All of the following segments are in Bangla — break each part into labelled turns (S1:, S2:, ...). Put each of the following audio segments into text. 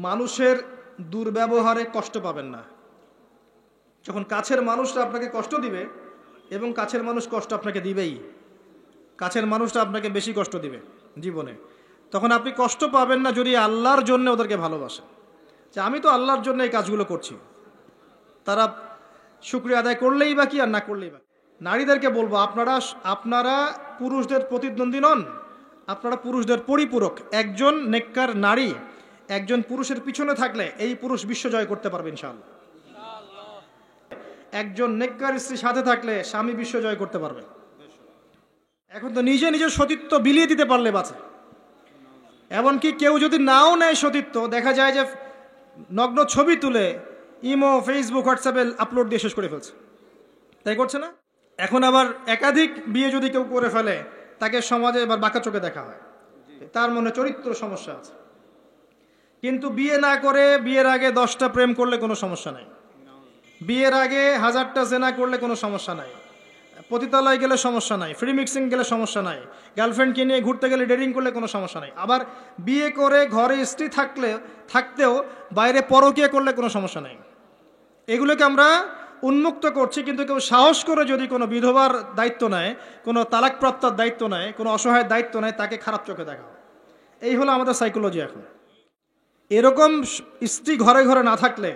S1: মানুষের দুর্ব্যবহারে কষ্ট পাবেন না। যখন কাছের মানুষটা আপনাকে কষ্ট দিবে, এবং কাছের মানুষ কষ্ট আপনাকে দিবেই, কাছের মানুষটা আপনাকে বেশি কষ্ট দিবে জীবনে, তখন আপনি কষ্ট পাবেন না যদি আল্লাহর জন্য ওদেরকে ভালোবাসেন, যে আমি তো আল্লাহর জন্য এই কাজগুলো করছি, তারা শুকরিয়া আদায় করলেই বা কি আর না করলেই বা। নারীদেরকে বলবো, আপনারা পুরুষদের প্রতিদ্বন্দ্বী নন, আপনারা পুরুষদের পরিপূরক। একজন নেককার নারী একজন পুরুষের পিছনে থাকলে এই পুরুষ বিশ্ব জয় করতে পারবে ইনশাআল্লাহ। একজন নেককার স্ত্রীর সাথে থাকলে স্বামী বিশ্ব জয় করতে পারবে। এখন তো নিজে নিজের সতীত্ব বিলিয়ে দিতে পারলে বাঁচে। এমনকি কেউ যদি নাও নেয় সতীত্ব, দেখা যায় যে নগ্ন ছবি তুলে ইমো, ফেসবুক, হোয়াটসঅ্যাপে আপলোড দিয়ে শেষ করে ফেলছে, তাই করছে না? এখন আবার একাধিক বিয়ে যদি কেউ করে ফেলে, তাকে সমাজে এবার বাঁকা চোখে দেখা হয়, তার মনে চরিত্র সমস্যা আছে। কিন্তু বিয়ে না করে বিয়ের আগে 10টা প্রেম করলে কোনো সমস্যা নাই, বিয়ের আগে 1000টা জেনা করলে কোনো সমস্যা নাই, পতিতালয় গেলে সমস্যা নাই, ফ্রি মিক্সিং গেলে সমস্যা নাই, গার্লফ্রেন্ডকে নিয়ে ঘুরতে গেলে ডেটিং করলে কোনো সমস্যা নাই। আবার বিয়ে করে ঘরে স্ত্রী থাকতেও বাইরে পরকীয়া করলে কোনো সমস্যা নাই। এগুলোকে আমরা উন্মুক্ত করছি, কিন্তু কেউ সাহস করে যদি কোনো বিধবার দায়িত্ব নেয়, কোনো তালাকপ্রাপ্তার দায়িত্ব নেয়, কোনো অসহায়ের দায়িত্ব নেয়, তাকে খারাপ চোখে দেখা হয়। এই হলো আমাদের সাইকোলজি। এখন এরকম স্ত্রী ঘরে ঘরে না থাকলে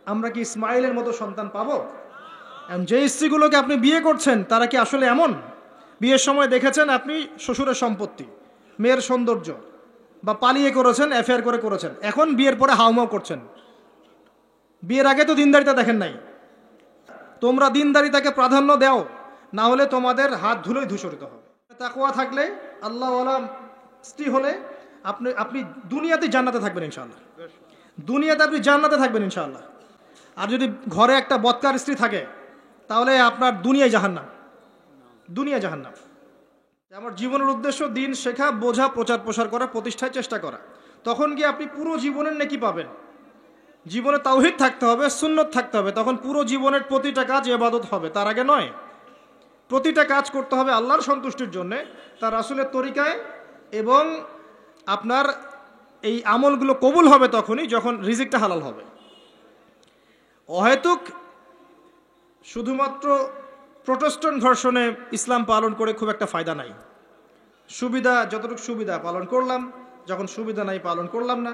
S1: আমরা কি ইসমাইলের মতো সন্তান পাবো? যে স্ত্রীগুলোকে আপনি বিয়ে করছেন তারা কি আসলে এমন? বিয়ের সময় দেখেছেন আপনি শ্বশুরের সম্পত্তি, মেয়ের সৌন্দর্য, বা পালিয়ে করেছেন, অ্যাফেয়ার করে করেছেন, এখন বিয়ের পরে হাউমাউ করছেন। বিয়ের আগে তো দিনদারিতা দেখেন নাই। তোমরা দিনদারিতাকে প্রাধান্য দাও, না হলে তোমাদের হাত ধুলোই ধূসরিত হবে। তাকওয়া থাকলে, আল্লাহওয়ালা স্ত্রী হলে আপনি দুনিয়াতে জান্নাতে থাকবেন ইনশাআল্লাহ। দুনিয়াতে আপনি জান্নাতে থাকবেন ইনশাআল্লাহ। আর যদি ঘরে একটা বদকার স্ত্রী থাকে, তাহলে আপনার দুনিয়ায় জাহান্নাম, দুনিয়ায় জাহান্নাম। আমার জীবনের উদ্দেশ্য দিন শেখা, বোঝা, প্রচার প্রসার করা, প্রতিষ্ঠায় চেষ্টা করা। তখন গিয়ে আপনি পুরো জীবনের নেকি পাবেন। জীবনে তাওহীদ থাকতে হবে, সুন্নত থাকতে হবে, তখন পুরো জীবনের প্রতিটা কাজ ইবাদত হবে। তার আগে নয়। প্রতিটা কাজ করতে হবে আল্লাহর সন্তুষ্টির জন্যে, তার রাসূলের তরিকায়, এবং আপনার এই আমলগুলো কবুল হবে তখনই যখন রিজিকটা হালাল হবে। অহেতুক শুধুমাত্র প্রোটেস্ট্যান্ট ভার্সনে ইসলাম পালন করে খুব একটা ফায়দা নাই। সুবিধা যতটুকু সুবিধা পালন করলাম, যখন সুবিধা নাই পালন করলাম না।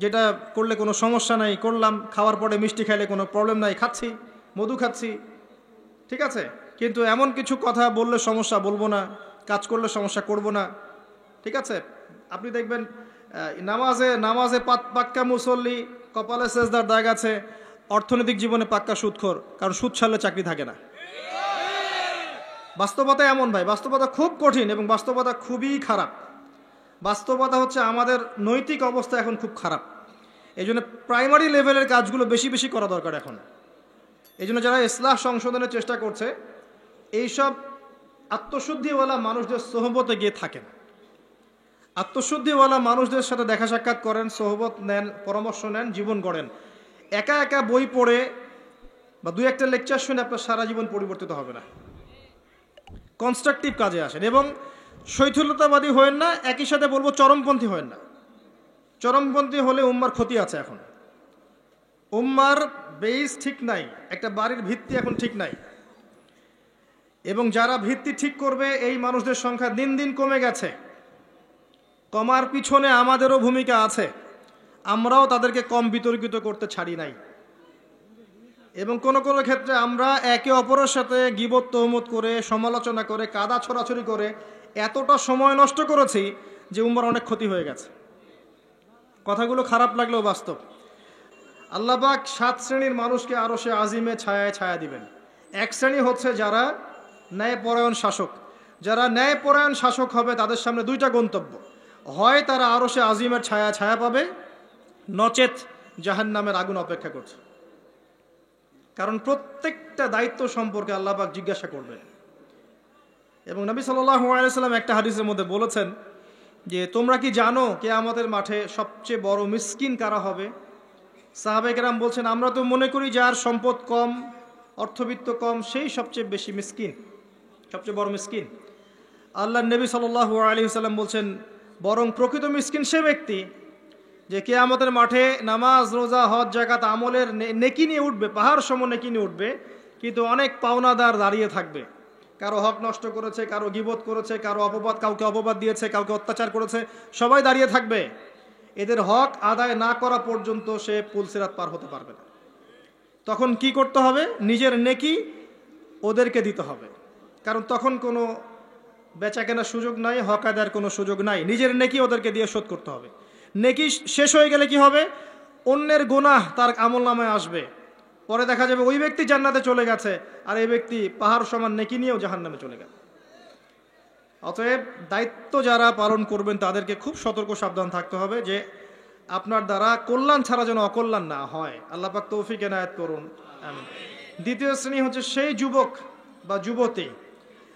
S1: যেটা করলে কোনো সমস্যা নাই করলাম, খাওয়ার পরে মিষ্টি খাইলে কোনো প্রবলেম নাই, খাচ্ছি, মধু খাচ্ছি, ঠিক আছে। কিন্তু এমন কিছু কথা বললে সমস্যা বলবো না, কাজ করলে সমস্যা করব না, ঠিক আছে। আপনি দেখবেন নামাজে পাক্কা মুসল্লি, কপালে সেজদার দাগ আছে, অর্থনৈতিক জীবনে পাক্কা সুদখোর, কারণ সুদ ছাড়লে চাকরি থাকে না। বাস্তবতা এমন ভাই, বাস্তবতা খুব কঠিন এবং বাস্তবতা খুবই খারাপ। বাস্তবতা হচ্ছে আমাদের নৈতিক অবস্থা এখন খুব খারাপ। এই জন্য প্রাইমারি লেভেলের কাজগুলো বেশি বেশি করা দরকার এখন। এই জন্য যারা ইসলাহ সংশোধনের চেষ্টা করছে, এইসব আত্মশুদ্ধিওয়ালা মানুষদের সোহবতে গিয়ে থাকেন, আত্মশুদ্ধিওয়ালা মানুষদের সাথে দেখা সাক্ষাৎ করেন, সোহবত নেন, পরামর্শ নেন, জীবন গড়েন। একা একা বই পড়ে বা 2-1টা লেকচার শুনে আপনার সারা জীবন পরিবর্তিত হবে না। কনস্ট্রাকটিভ কাজে আসেন এবং শৈথিল্যতাবাদী হয়েন না, একই সাথে বলবো চরমপন্থী হয়েন না। চরমপন্থী হলে উম্মার ক্ষতি আছে। এখন উম্মার বেস ঠিক নাই, একটা বাড়ির ভিত্তি এখন ঠিক নাই, এবং যারা ভিত্তি ঠিক করবে এই মানুষদের সংখ্যা দিন দিন কমে গেছে। কমার পিছনে আমাদেরও ভূমিকা আছে, আমরাও তাদেরকে কম বিতর্কিত করতে ছাড়ি নাই। এবং কোনো কোনো ক্ষেত্রে আমরা একে অপরের সাথে গীবত তহমত করে, সমালোচনা করে, কাদা ছড়াছড়ি করে এতটা সময় নষ্ট করেছি যে উম্মার অনেক ক্ষতি হয়ে গেছে। কথাগুলো খারাপ লাগলেও বাস্তব। আল্লাহ পাক 7 শ্রেণীর মানুষকে আরশে আজিমে ছায়ায় ছায়া দিবেন। এক শ্রেণী হচ্ছে যারা ন্যায়পরায়ণ শাসক। যারা ন্যায়পরায়ণ শাসক হবে তাদের সামনে 2টা গন্তব্য, হয় তারা আরশে আজিমের ছায়া ছায়া পাবে, নচেত জাহান্নামের আগুন অপেক্ষা করছে। কারণ প্রত্যেকটা দায়িত্ব সম্পর্কে আল্লাহ পাক জিজ্ঞাসা করবেন। এবং নবী সাল্লাল্লাহু আলাইহি সাল্লাম একটা হাদিসের মধ্যে বলেছেন যে, তোমরা কি জানো কিয়ামতের মাঠে সবচেয়ে বড় মিসকিন কারা হবে? সাহাবায়ে কেরাম বলছেন, আমরা তো মনে করি যার সম্পদ কম, অর্থবিত্ত কম, সেই সবচেয়ে বেশি মিসকিন, সবচেয়ে বড় মিসকিন। আল্লাহর নবী সাল্লাল্লাহু আলাইহি সাল্লাম বলছেন, বরং প্রকৃত মিসকিন সে ব্যক্তি যে কিয়ামতের মাঠে নামাজ রোজা হজ যাকাত আমলের নেকি নিয়ে উঠবে, পাহাড় সম নেকি নিয়ে উঠবে, কিন্তু অনেক পাওনাদার দাঁড়িয়ে থাকবে। কারো হক নষ্ট করেছে, কারো গীবত করেছে, কাউকে অপবাদ দিয়েছে, কাউকে অত্যাচার করেছে, সবাই দাঁড়িয়ে থাকবে। এদের হক আদায় না করা পর্যন্ত সে পুলসিরাত পার হতে পারবে না। তখন কি করতে হবে? নিজের নেকি ওদেরকে দিতে হবে, কারণ তখন কোনো বেচা কেনার সুযোগ নাই, হক আদায়ের কোনো সুযোগ নাই। নিজের নেকি ওদেরকে দিয়ে শোধ করতে হবে। নেকি শেষ হয়ে গেলে কি হবে? অন্যের গুনাহ তার আমলনামায় আসবে, পরে দেখা যাবে ওই ব্যক্তি জান্নাতে চলে গেছে আর এই ব্যক্তি পাহাড় সমান নেকি নিয়েও জাহান্নামে চলে গেল। অতএব দায়িত্ব যারা পালন করবেন তাদেরকে খুব সতর্ক সাবধান থাকতে হবে যে আপনার দ্বারা কল্যাণ ছাড়া যেন অকল্যাণ না হয়। আল্লাহ পাক তৌফিক এনায়েত করুন, আমিন। দ্বিতীয় শ্রেণী হচ্ছে সেই যুবক বা যুবতী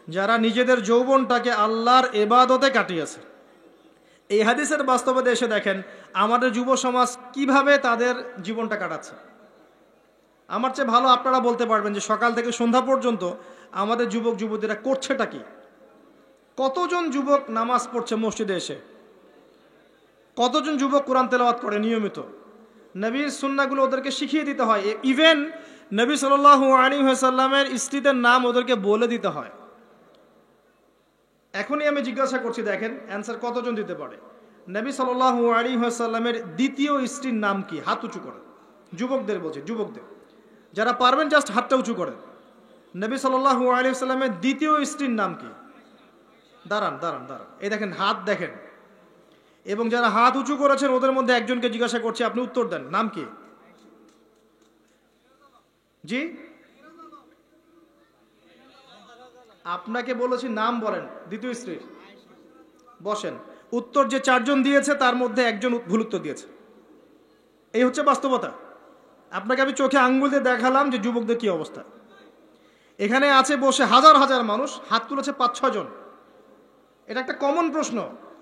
S1: যারা নিজেদের যৌবনটাকে আল্লাহর ইবাদতে কাটিয়েছে। এই হাদিসের বাস্তবতা এসে দেখেন আমাদের যুব সমাজ কিভাবে তাদের জীবনটা কাটাচ্ছে। আমার চেয়ে ভালো আপনারা বলতে পারবেন যে সকাল থেকে সন্ধ্যা পর্যন্ত আমাদের যুবক যুবতীরা করছেটা কি। কতজন যুবক নামাজ পড়ছে মসজিদে এসে, কতজন যুবক কোরআন তেলাওয়াত করে নিয়মিত। নবীর সুন্নাহগুলো ওদেরকে শিখিয়ে দিতে হয়। ইভেন নবী সাল্লাল্লাহু আলাইহি ওয়াসাল্লামের স্ত্রীদের নাম ওদেরকে বলে দিতে হয়। এখনই আমি জিজ্ঞাসা করছি, দেখেন অ্যান্সার কতজন দিতে পারে। নবী সাল্লাল্লাহু আলাইহি ওয়াসাল্লামের দ্বিতীয় স্ত্রীর নাম কি? হাত উঁচু করেন। যুবকদের বলছি, যুবকদের যারা পারবেন জাস্ট হাতটা উঁচু করেন। নবী সাল্লাল্লাহু আলাইহি ওয়াসাল্লামের দ্বিতীয় স্ত্রীর নাম কি? দাঁড়ান দাঁড়ান দাঁড়ান, এই দেখেন হাত দেখেন। এবং যারা হাত উঁচু করেছেন ওদের মধ্যে একজনকে জিজ্ঞাসা করছি, আপনি উত্তর দেন, নাম কি? জি, আপনাকে বলেছি নাম বলেন দ্বিতীয় স্ত্রীর। বসেন। উত্তর যে চারজন দিয়েছে তার মধ্যে একজন ভুল উত্তর দিয়েছে। এই হচ্ছে বাস্তবতা। আপনাকে আমি চোখে আঙ্গুল দিয়ে দেখালাম যে যুবকদের কি অবস্থা। এখানে আছে বসে হাজার হাজার মানুষ, হাত তুলেছে 5-6 জন। এটা একটা কমন প্রশ্ন,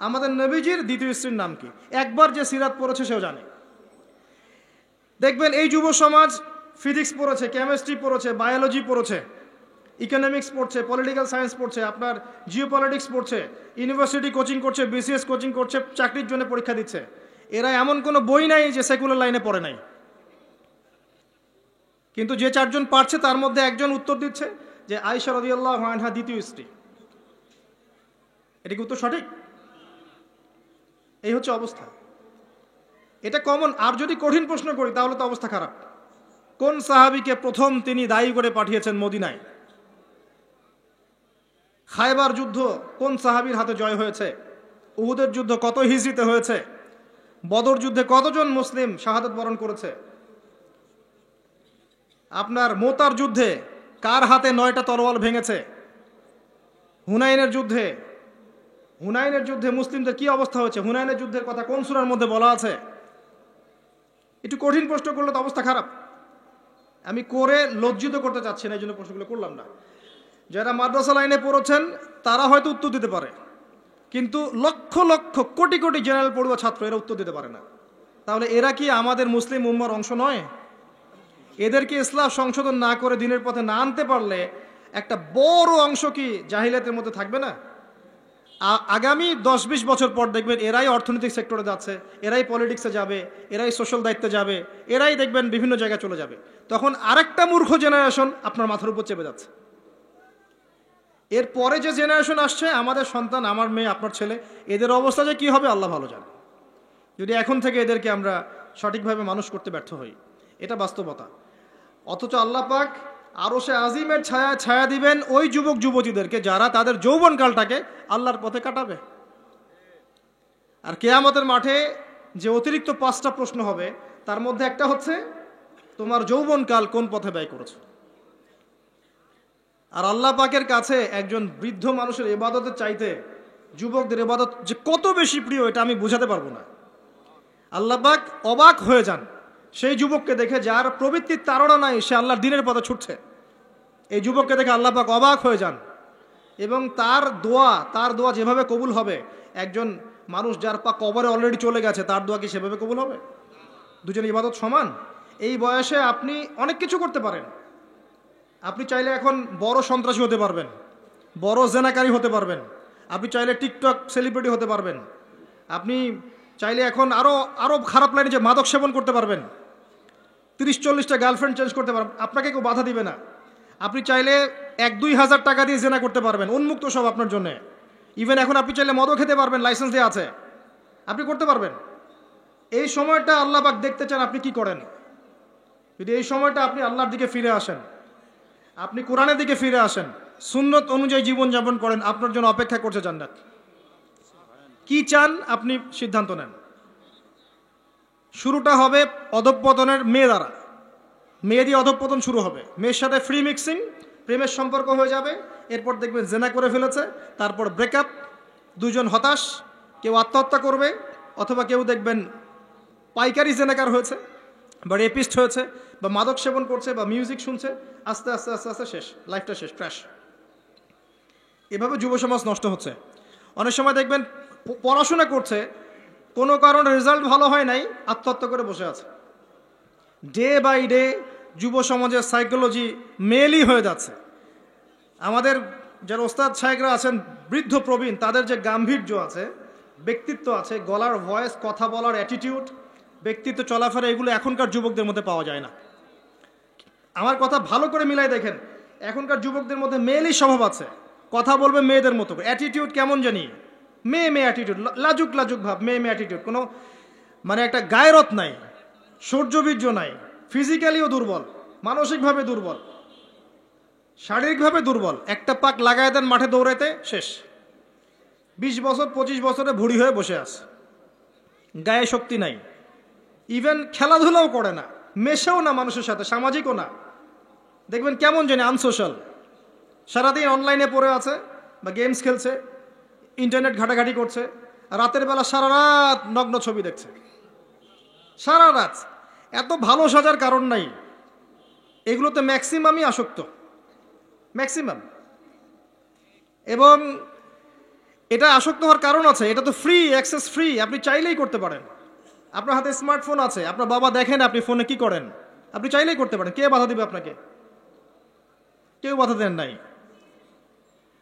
S1: আমাদের নবীজির দ্বিতীয় স্ত্রীর নাম কি? একবার যে সিরাত পড়েছে সেও জানে। দেখবেন এই যুব সমাজ ফিজিক্স পড়েছে, কেমিস্ট্রি পড়েছে, বায়োলজি পড়েছে, ইকোনমিক্স পড়ছে, পলিটিক্যাল সায়েন্স পড়ছে, আপনার জিওপলিটিক্স পড়ছে, ইউনিভার্সিটি কোচিং করছে, বিসিএস কোচিং করছে, চাকরির জন্য পরীক্ষা দিচ্ছে। এরা এমন কোনো বই নাই যে সেকুলার লাইনে পড়ে নাই। কিন্তু যে চারজন পারছে তার মধ্যে একজন উত্তর দিচ্ছে যে আয়েশা রাদিয়াল্লাহু আনহা দ্বিতীয় স্ত্রী। এটা কি উত্তর সঠিক? এই হচ্ছে অবস্থা। এটা কমন। আর যদি কঠিন প্রশ্ন করি তাহলে তো অবস্থা খারাপ। কোন সাহাবীকে প্রথম তিনি দায়ী করে পাঠিয়েছেন মদিনায়? খায়বার যুদ্ধ কোন সাহাবীর হাতে জয় হয়েছে? উহুদের যুদ্ধ কত হিজরিতে হয়েছে? বদর যুদ্ধে কতজন মুসলিম শাহাদাত বরণ করেছে? আপনার মোতার যুদ্ধে কার হাতে 9টা তরোয়াল ভেঙেছে? হুনাইনের যুদ্ধে মুসলিমদের কি অবস্থা হয়েছে? হুনাইনের যুদ্ধের কথা কোন সূরার মধ্যে বলা আছে? একটু কঠিন প্রশ্ন করলে তো অবস্থা খারাপ। আমি করে লজ্জিত করতে চাচ্ছি না, এই জন্য প্রশ্নগুলো করলাম না। যারা মাদ্রাসা লাইনে পড়েছেন তারা হয়তো উত্তর দিতে পারে, কিন্তু লক্ষ লক্ষ কোটি কোটি জেনারেল পড়ুয়া ছাত্র এরা উত্তর দিতে পারে না। তাহলে এরা কি আমাদের মুসলিম উম্মার অংশ নয়? এদেরকে ইসলাম সংশোধন না করে দিনের পথে না আনতে পারলে একটা বড় অংশ কি জাহিলিয়াতের মধ্যে থাকবে না? আগামী 10-20 বছর পর দেখবেন এরাই অর্থনৈতিক সেক্টরে যাচ্ছে, এরাই পলিটিক্সে যাবে, এরাই সোশ্যাল দায়িত্বে যাবে, এরাই দেখবেন বিভিন্ন জায়গায় চলে যাবে। তখন আরেকটা মূর্খ জেনারেশন আপনার মাথার উপর চেপে যাচ্ছে। এর পরে যে জেনারেশন আসছে, আমাদের সন্তান, আমার মেয়ে, আপনার ছেলে, এদের অবস্থা যে কী হবে আল্লাহ ভালো জানে, যদি এখন থেকে এদেরকে আমরা সঠিকভাবে মানুষ করতে ব্যর্থ হই। এটা বাস্তবতা। অথচ আল্লাহ পাক আরশে আজিমের ছায়া দিবেন ওই যুবক যুবতীদেরকে যারা তাদের যৌবনকালটাকে আল্লাহর পথে কাটাবে। আর কিয়ামতের মাঠে যে অতিরিক্ত 5টা প্রশ্ন হবে তার মধ্যে একটা হচ্ছে তোমার যৌবনকাল কোন পথে ব্যয় করেছো। আর আল্লাহ পাকের কাছে একজন বৃদ্ধ মানুষের ইবাদতের চাইতে যুবকদের ইবাদত যে কত বেশি প্রিয় এটা আমি বোঝাতে পারবো না। আল্লাহ পাক অবাক হয়ে যান সেই যুবককে দেখে যার প্রবৃত্তির তাড়না নাই, সে আল্লাহর দ্বীনের পথে ছুটছে। এই যুবককে দেখে আল্লাহ পাক অবাক হয়ে যান এবং তার দোয়া যেভাবে কবুল হবে, একজন মানুষ যার পা কবরে অলরেডি চলে গেছে তার দোয়া কি সেভাবে কবুল হবে? দুজনের ইবাদত সমান। এই বয়সে আপনি অনেক কিছু করতে পারেন। আপনি চাইলে এখন বড় সন্ত্রাসী হতে পারবেন, বড় জেনাকারী হতে পারবেন, আপনি চাইলে টিকটক সেলিব্রিটি হতে পারবেন, আপনি চাইলে এখন আরও আরও খারাপ লাইনে যে মাদক সেবন করতে পারবেন, 30-40টা গার্লফ্রেন্ড চেঞ্জ করতে পারবেন, আপনাকে কেউ বাধা দিবে না। আপনি চাইলে 1-2 হাজার টাকা দিয়ে জেনা করতে পারবেন, উন্মুক্ত সব আপনার জন্য। ইভেন এখন আপনি চাইলে মদও খেতে পারবেন, লাইসেন্স দেওয়া আছে, আপনি করতে পারবেন। এই সময়টা আল্লাহ পাক দেখতে চান আপনি কি করেন। যদি এই সময়টা আপনি আল্লাহর দিকে ফিরে আসেন, আপনি কোরআনের দিকে ফিরে আসেন, সুন্নত অনুযায়ী জীবনযাপন করেন, আপনার জন্য অপেক্ষা করছে জান্নাত। কি চান আপনি সিদ্ধান্ত নেন। শুরুটা হবে অধঃপতনের মেয়ে দ্বারা, মেয়ে দিয়ে অধঃপতন শুরু হবে, মেয়ের সাথে ফ্রি মিক্সিং, প্রেমের সম্পর্ক হয়ে যাবে, এরপর দেখবেন জেনা করে ফেলেছে, তারপর ব্রেকআপ, দুজন হতাশ, কেউ আত্মহত্যা করবে, অথবা কেউ দেখবেন পাইকারি জেনাকার হয়েছে বা রেপিস্ট হয়েছে বা মাদক সেবন করছে বা মিউজিক শুনছে, আস্তে আস্তে আস্তে আস্তে শেষ, লাইফটা শেষ, ক্র্যাশ। এভাবে যুব সমাজ নষ্ট হচ্ছে। অনেক সময় দেখবেন পড়াশোনা করছে, কোনো কারণে রেজাল্ট ভালো হয় নাই, আত্মহত্যা করে বসে আছে। ডে বাই ডে যুব সমাজের সাইকোলজি মেলই হয়ে যাচ্ছে। আমাদের যারা ওস্তাদ সাহেবরা আছেন, বৃদ্ধ প্রবীণ, তাদের যে গাম্ভীর্য আছে, ব্যক্তিত্ব আছে, গলার ভয়েস, কথা বলার অ্যাটিটিউড, ব্যক্তিত্ব, চলাফেরা, এগুলো এখনকার যুবকদের মধ্যে পাওয়া যায় না। আমার কথা ভালো করে মিলাই দেখেন, এখনকার যুবকদের মধ্যে মেয়েলই স্বভাব আছে, কথা বলবে মেয়েদের মতো, অ্যাটিটিউড কেমন জানি, মেয়ে মেয়ে অ্যাটিটিউড, লাজুক লাজুক ভাব, মেয়ে মেয়ে অ্যাটিটিউড, কোনো মানে একটা গায়রত নাই, সৌর্যবীর্য নাই, ফিজিক্যালিও দুর্বল, মানসিকভাবে দুর্বল, শারীরিকভাবে দুর্বল। একটা পাক লাগায় দেন মাঠে দৌড়াইতে, শেষ। 20 বছর 25 বছরে ভুড়ি হয়ে বসে আছে, গায়ে শক্তি নাই, ইভেন খেলাধুলাও করে না, মেশেও না মানুষের সাথে, সামাজিকও না। দেখবেন কেমন জানি আনসোশ্যাল, সারাদিন অনলাইনে পড়ে আছে বা গেমস খেলছে, ইন্টারনেট ঘাটাঘাটি করছে, রাতের বেলা সারা রাত নগ্ন ছবি দেখছে, সারা রাত। এত ভালো সাজার কারণ নাই, এগুলোতে ম্যাক্সিমামই আসক্ত, ম্যাক্সিমাম। এবং এটা আসক্ত হওয়ার কারণ আছে, এটা তো ফ্রি, অ্যাক্সেস ফ্রি, আপনি চাইলেই করতে পারেন। আপনার হাতে স্মার্টফোন আছে, আপনার বাবা দেখেন আপনি ফোনে কি করেন, আপনি চাইলেই করতে পারেন, কে বাধা দিবে আপনাকে? কেউ বাধা দেন নাই।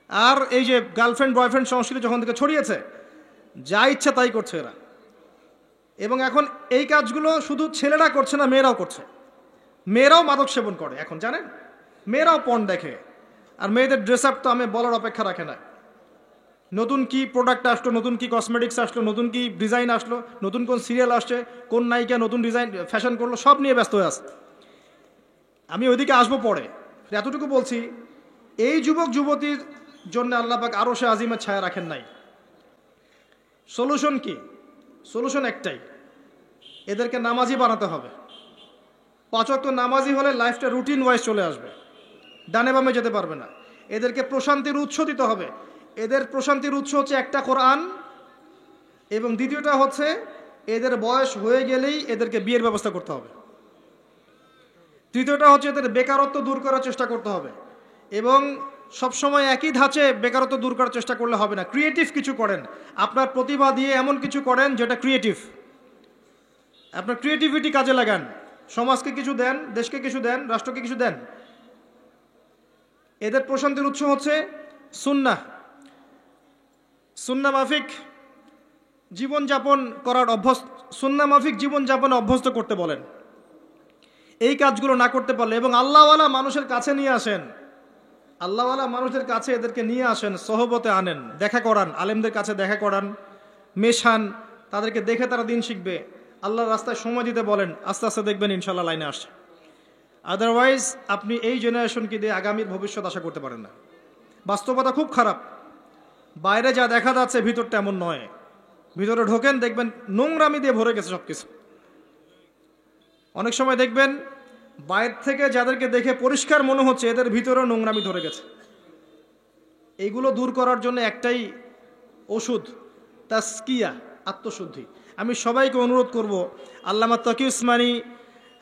S1: আর এই যে গার্লফ্রেন্ড বয়ফ্রেন্ড সংস্কৃতি যখন থেকে ছড়িয়েছে, যা ইচ্ছা তাই করছে এরা। এবং এখন এই কাজগুলো শুধু ছেলেরা করছে না, মেয়েরাও করছে। মেয়েরাও মাদক সেবন করে এখন, জানেন, মেয়েরাও পর্ন দেখে। আর মেয়েদের ড্রেস আপ তো আমি বলার অপেক্ষা রাখে না। নতুন কি প্রোডাক্ট আসলো, নতুন কি কসমেটিক্স আসলো, নতুন কি ডিজাইন আসলো, নতুন কোন সিরিয়াল আসছে, কোন নায়িকা নতুন ডিজাইন ফ্যাশন করলো, সব নিয়ে ব্যস্ত হয়ে আছে। আমি ওইদিকে আসবো পরে, এতটুকু বলছি, এই যুবক যুবতীর জন্য আল্লাহ পাক আরশে আজিমের ছায়া রাখেন নাই। সলিউশন কি? সলিউশন একটাই, এদেরকে নামাজি বানাতে হবে। 5 ওয়াক্ত নামাজি হলে লাইফটা রুটিন ওয়াইজ চলে আসবে, ডানে বামে যেতে পারবে না। এদেরকে প্রশান্তির উৎস দিতে হবে। এদের প্রশান্তির উৎস হচ্ছে একটা কোরআন, এবং দ্বিতীয়টা হচ্ছে এদের বয়স হয়ে গেলেই এদেরকে বিয়ের ব্যবস্থা করতে হবে। তৃতীয়টা হচ্ছে এদের বেকারত্ব দূর করার চেষ্টা করতে হবে। এবং সবসময় একই ধাঁচে বেকারত্ব দূর করার চেষ্টা করলে হবে না, ক্রিয়েটিভ কিছু করেন, আপনার প্রতিভা দিয়ে এমন কিছু করেন যেটা ক্রিয়েটিভ, আপনার ক্রিয়েটিভিটি কাজে লাগান, সমাজকে কিছু দেন, দেশকে কিছু দেন, রাষ্ট্রকে কিছু দেন। এদের প্রশান্তির উৎস হচ্ছে সুন্নাহ, সুন্নাহ মাফিক জীবনযাপন করার অভ্যস্ত, সুন্নাহ মাফিক জীবনযাপনে অভ্যস্ত করতে বলেন। এই কাজগুলো না করতে পারলে, এবং আল্লাহওয়ালা মানুষের কাছে নিয়ে আসেন, আল্লাহওয়ালা মানুষের কাছে এদেরকে নিয়ে আসেন, সহবতে আনেন, দেখা করান, আলেমদের কাছে দেখা করান, মেশান, তাদেরকে দেখে তারা দিন শিখবে। আল্লাহর রাস্তায় সময় দিতে বলেন, আস্তে আস্তে দেখবেন ইনশাল্লাহ লাইনে আসছে। আদারওয়াইজ আপনি এই জেনারেশনকে দিয়ে আগামীর ভবিষ্যৎ আশা করতে পারেন না। বাস্তবতা খুব খারাপ, বাইরে যা দেখা যাচ্ছে ভিতরটা এমন নয়। ভিতরে ঢোকেন, দেখবেন নোংরামি দিয়ে ভরে গেছে সব কিছু। অনেক সময় দেখবেন বাইরে থেকে যাদেরকে দেখে পরিষ্কার মনে হচ্ছে, এদের ভিতরেও নোংরামি ধরে গেছে। এইগুলো দূর করার জন্য একটাই ওষুধ, তাসকিয়া, আত্মশুদ্ধি। আমি সবাইকে অনুরোধ করব, আল্লামা তকি উসমানী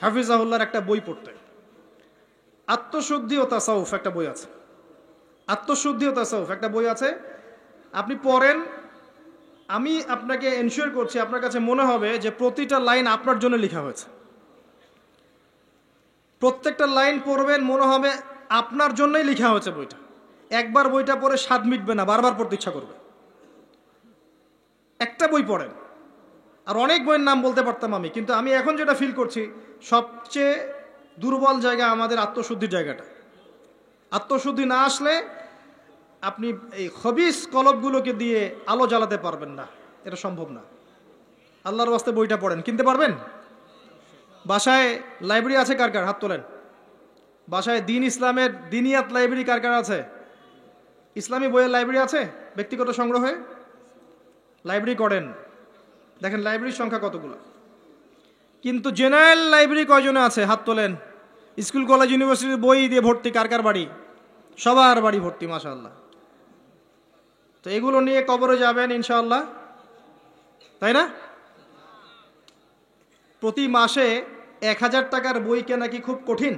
S1: হাফিজাহুল্লাহর একটা বই পড়তে, আত্মশুদ্ধি ও তাসাউফ একটা বই আছে, আত্মশুদ্ধি ও তাসাউফ একটা বই আছে, আপনি পড়েন। আমি আপনাকে এনশিওর করছি, আপনার কাছে মনে হবে যে প্রতিটা লাইন আপনার জন্য লেখা হয়েছে। প্রত্যেকটা লাইন পড়বেন, মনে হবে আপনার জন্যই লেখা হয়েছে বইটা। একবার বইটা পড়ে স্বাদ মিটবে না, বারবার পড়তে ইচ্ছা করবে। একটা বই পড়েন, আর অনেক বইয়ের নাম বলতে পারতাম আমি, কিন্তু আমি এখন যেটা ফিল করছি সবচেয়ে দুর্বল জায়গা আমাদের আত্মশুদ্ধির জায়গাটা। আত্মশুদ্ধি না আসলে আপনি এই খবিস কলবগুলোকে দিয়ে আলো জ্বালাতে পারবেন না, এটা সম্ভব না। আল্লাহর ওয়াস্তে বইটা পড়েন, কিনতে পারবেন? বাসায় লাইব্রেরি আছে কার কার? হাত তোলেন। বাসায় দিন ইসলামের দিনিয়াত লাইব্রেরি কার কার আছে? ইসলামী বইয়ের লাইব্রেরি আছে ব্যক্তিগত সংগ্রহে? লাইব্রেরি করেন, দেখেন লাইব্রেরির সংখ্যা কতগুলো। কিন্তু জেনারেল লাইব্রেরি কয়জনে আছে? হাত তোলেন। স্কুল কলেজ ইউনিভার্সিটির বই দিয়ে ভর্তি কার কার বাড়ি? সবার বাড়ি ভর্তি, মাশাআল্লাহ। তো এগুলো নিয়ে কবরে যাবেন ইনশাআল্লাহ, তাই না? প্রতি মাসে 1000 টাকার বই কেনা কি খুব কঠিন?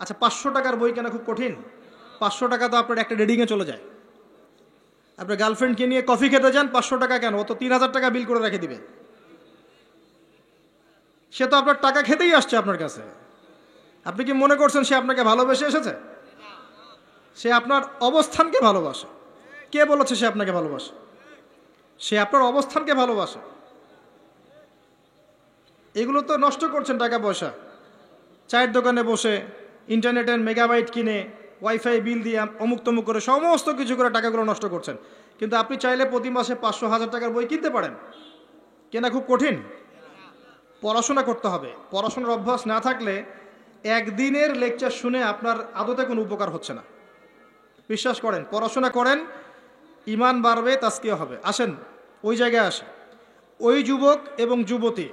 S1: আচ্ছা, 500 টাকার বই কেনা খুব কঠিন? 500 টাকা তো আপনার একটা রিডিংয়ে চলে যায়। আপনার গার্লফ্রেন্ডকে নিয়ে কফি খেতে যান, 500 টাকা কেন? ও তো 3000 টাকা বিল করে রেখে দিবে। সে তো আপনার টাকা খেতেই আসছে আপনার কাছে। আপনি কি মনে করছেন সে আপনাকে ভালোবেসে এসেছে? সে আপনার অবস্থানকে ভালোবাসে। কে বলেছে সে আপনাকে ভালোবাসে? সে আপনার অবস্থানকে ভালোবাসে। এগুলো তো নষ্ট করছেন টাকা পয়সা। চায়ের দোকানে বসে ইন্টারনেটের মেগাবাইট কিনে ওয়াইফাই বিল দিয়ে অমুক তমুক করে সমস্ত কিছু করে টাকাগুলো নষ্ট করছেন। কিন্তু আপনি চাইলে প্রতি মাসে 500-1000 টাকার বই কিনতে পারেন। কেনা খুব কঠিন? পড়াশোনা করতে হবে। পড়াশোনার অভ্যাস না থাকলে একদিনের লেকচার শুনে আপনার আদতে কোনো উপকার হচ্ছে না। বিশ্বাস করেন, পড়াশোনা করেন, ইমান বাড়বে, তাজকিয়া হবে। আসেন ওই জায়গায় আসে। ওই যুবক এবং যুবতী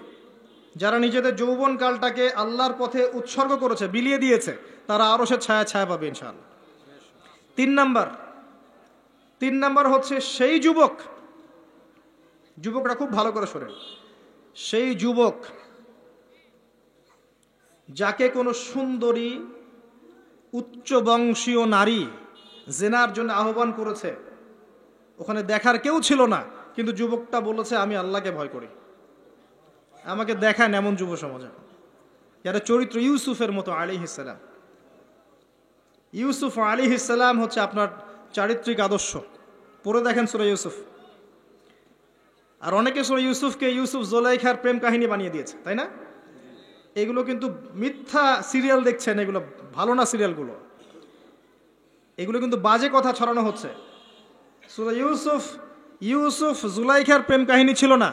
S1: যারা নিজেদের যৌবনকালটাকে আল্লাহর পথে উৎসর্গ করেছে, বিলিয়ে দিয়েছে, তারা আরো সে ছায়া ছায়া পাবে ইনশাআল্লাহ। 3 নাম্বার হচ্ছে সেই যুবকরা খুব ভালো করে শোনেন, সেই যুবক যাকে কোনো সুন্দরী উচ্চ বংশীয় নারী জেনার জন্য আহ্বান করেছে, ওখানে দেখার কেউ ছিল না, কিন্তু যুবকটা বলেছে আমি আল্লাহকে ভয় করি, আমাকে দেখান। এমন যুব সমাজে যারা চরিত্র ইউসুফের মতো আলাইহিস সালাম। ইউসুফ আলাইহিস সালাম হচ্ছে আপনার চারিত্রিক আদর্শ। পড়ে দেখেন সূরা ইউসুফ। আর অনেকে সূরা ইউসুফকে ইউসুফ জুলাইখার প্রেম কাহিনী বানিয়ে দিয়েছে, তাই না? এগুলো কিন্তু মিথ্যা সিরিয়াল দেখছেন, এগুলো ভালো না সিরিয়ালগুলো। এগুলো কিন্তু বাজে কথা ছড়ানো হচ্ছে। সূরা ইউসুফ জুলাইখার প্রেম কাহিনী ছিল না।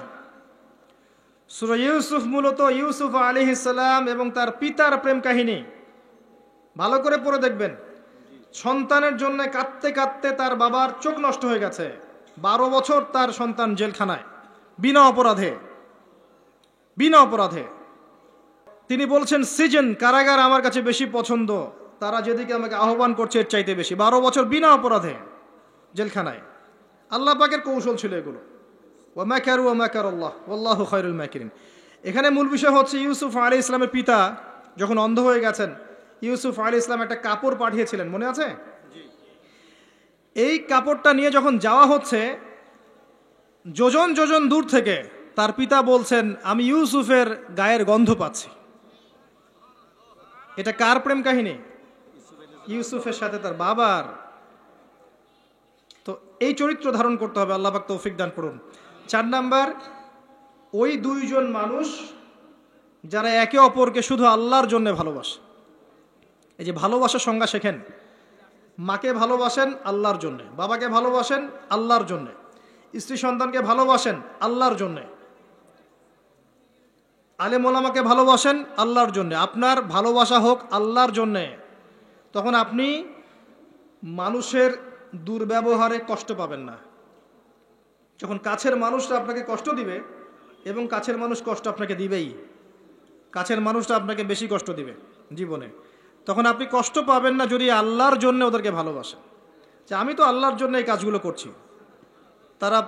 S1: সূরা ইউসুফ মূলত ইউসুফ আলাইহিস সালাম এবং তার পিতার প্রেম কাহিনী। ভালো করে পড়ে দেখবেন। সন্তানের জন্য কাঁদতে কাঁদতে তার বাবার চোখ নষ্ট হয়ে গেছে। 12 বছর তার সন্তান জেলখানায় বিনা অপরাধে। তিনি বলছেন সিজন, কারাগার আমার কাছে বেশি পছন্দ, তারা যেদিকে আমাকে আহ্বান করছে এর চাইতে বেশি। 12 বছর বিনা অপরাধে জেলখানায়। আল্লাহ পাকের কৌশল ছিল এগুলো। ওয়া মাকারু ওয়া মাকারাল্লাহ ওয়াল্লাহু খায়রুল মাকিরিন। এখানে মূল বিষয় হচ্ছে ইউসুফ আলাইহিস সালামের পিতা যখন অন্ধ হয়ে গেছেন, ইউসুফ আলাইহিস সালাম একটা কাপড় পাঠিয়েছিলেন, মনে আছে? এই কাপড়টা নিয়ে যখন যাওয়া হচ্ছে, যোজন যোজন দূর থেকে তার পিতা বলছেন আমি ইউসুফের গায়ের গন্ধ পাচ্ছি। এটা কার প্রেম কাহিনী? ইউসুফের সাথে তার বাবার। তো এই চরিত্র ধারণ করতে হবে, আল্লাহ পাক তৌফিক দান করুন। 4 নাম্বার, ওই 2 জন মানুষ যারা একে অপরকে শুধু আল্লাহর জন্য ভালোবাসে। এই যে ভালোবাসার সংজ্ঞা শেখেন। মাকে ভালোবাসেন আল্লাহর জন্যে, বাবাকে ভালোবাসেন আল্লাহর জন্যে, স্ত্রী সন্তানকে ভালোবাসেন আল্লাহর জন্যে, আলেম ওলামাকে ভালোবাসেন আল্লাহর জন্যে। আপনার ভালোবাসা হোক আল্লাহর জন্যে, তখন আপনি মানুষের দুর্ব্যবহারে কষ্ট পাবেন না। যখন কাছের মানুষরা আপনাকে কষ্ট দিবে, এবং কাছের মানুষ কষ্ট আপনাকে দিবেই, কাছের মানুষটা আপনাকে বেশি কষ্ট দিবে জীবনে, তখন আপনি কষ্ট পাবেন না যদি আল্লাহর জন্য ওদেরকে ভালোবাসেন। যে আমি তো আল্লাহর জন্য এই কাজগুলো করছি, তারা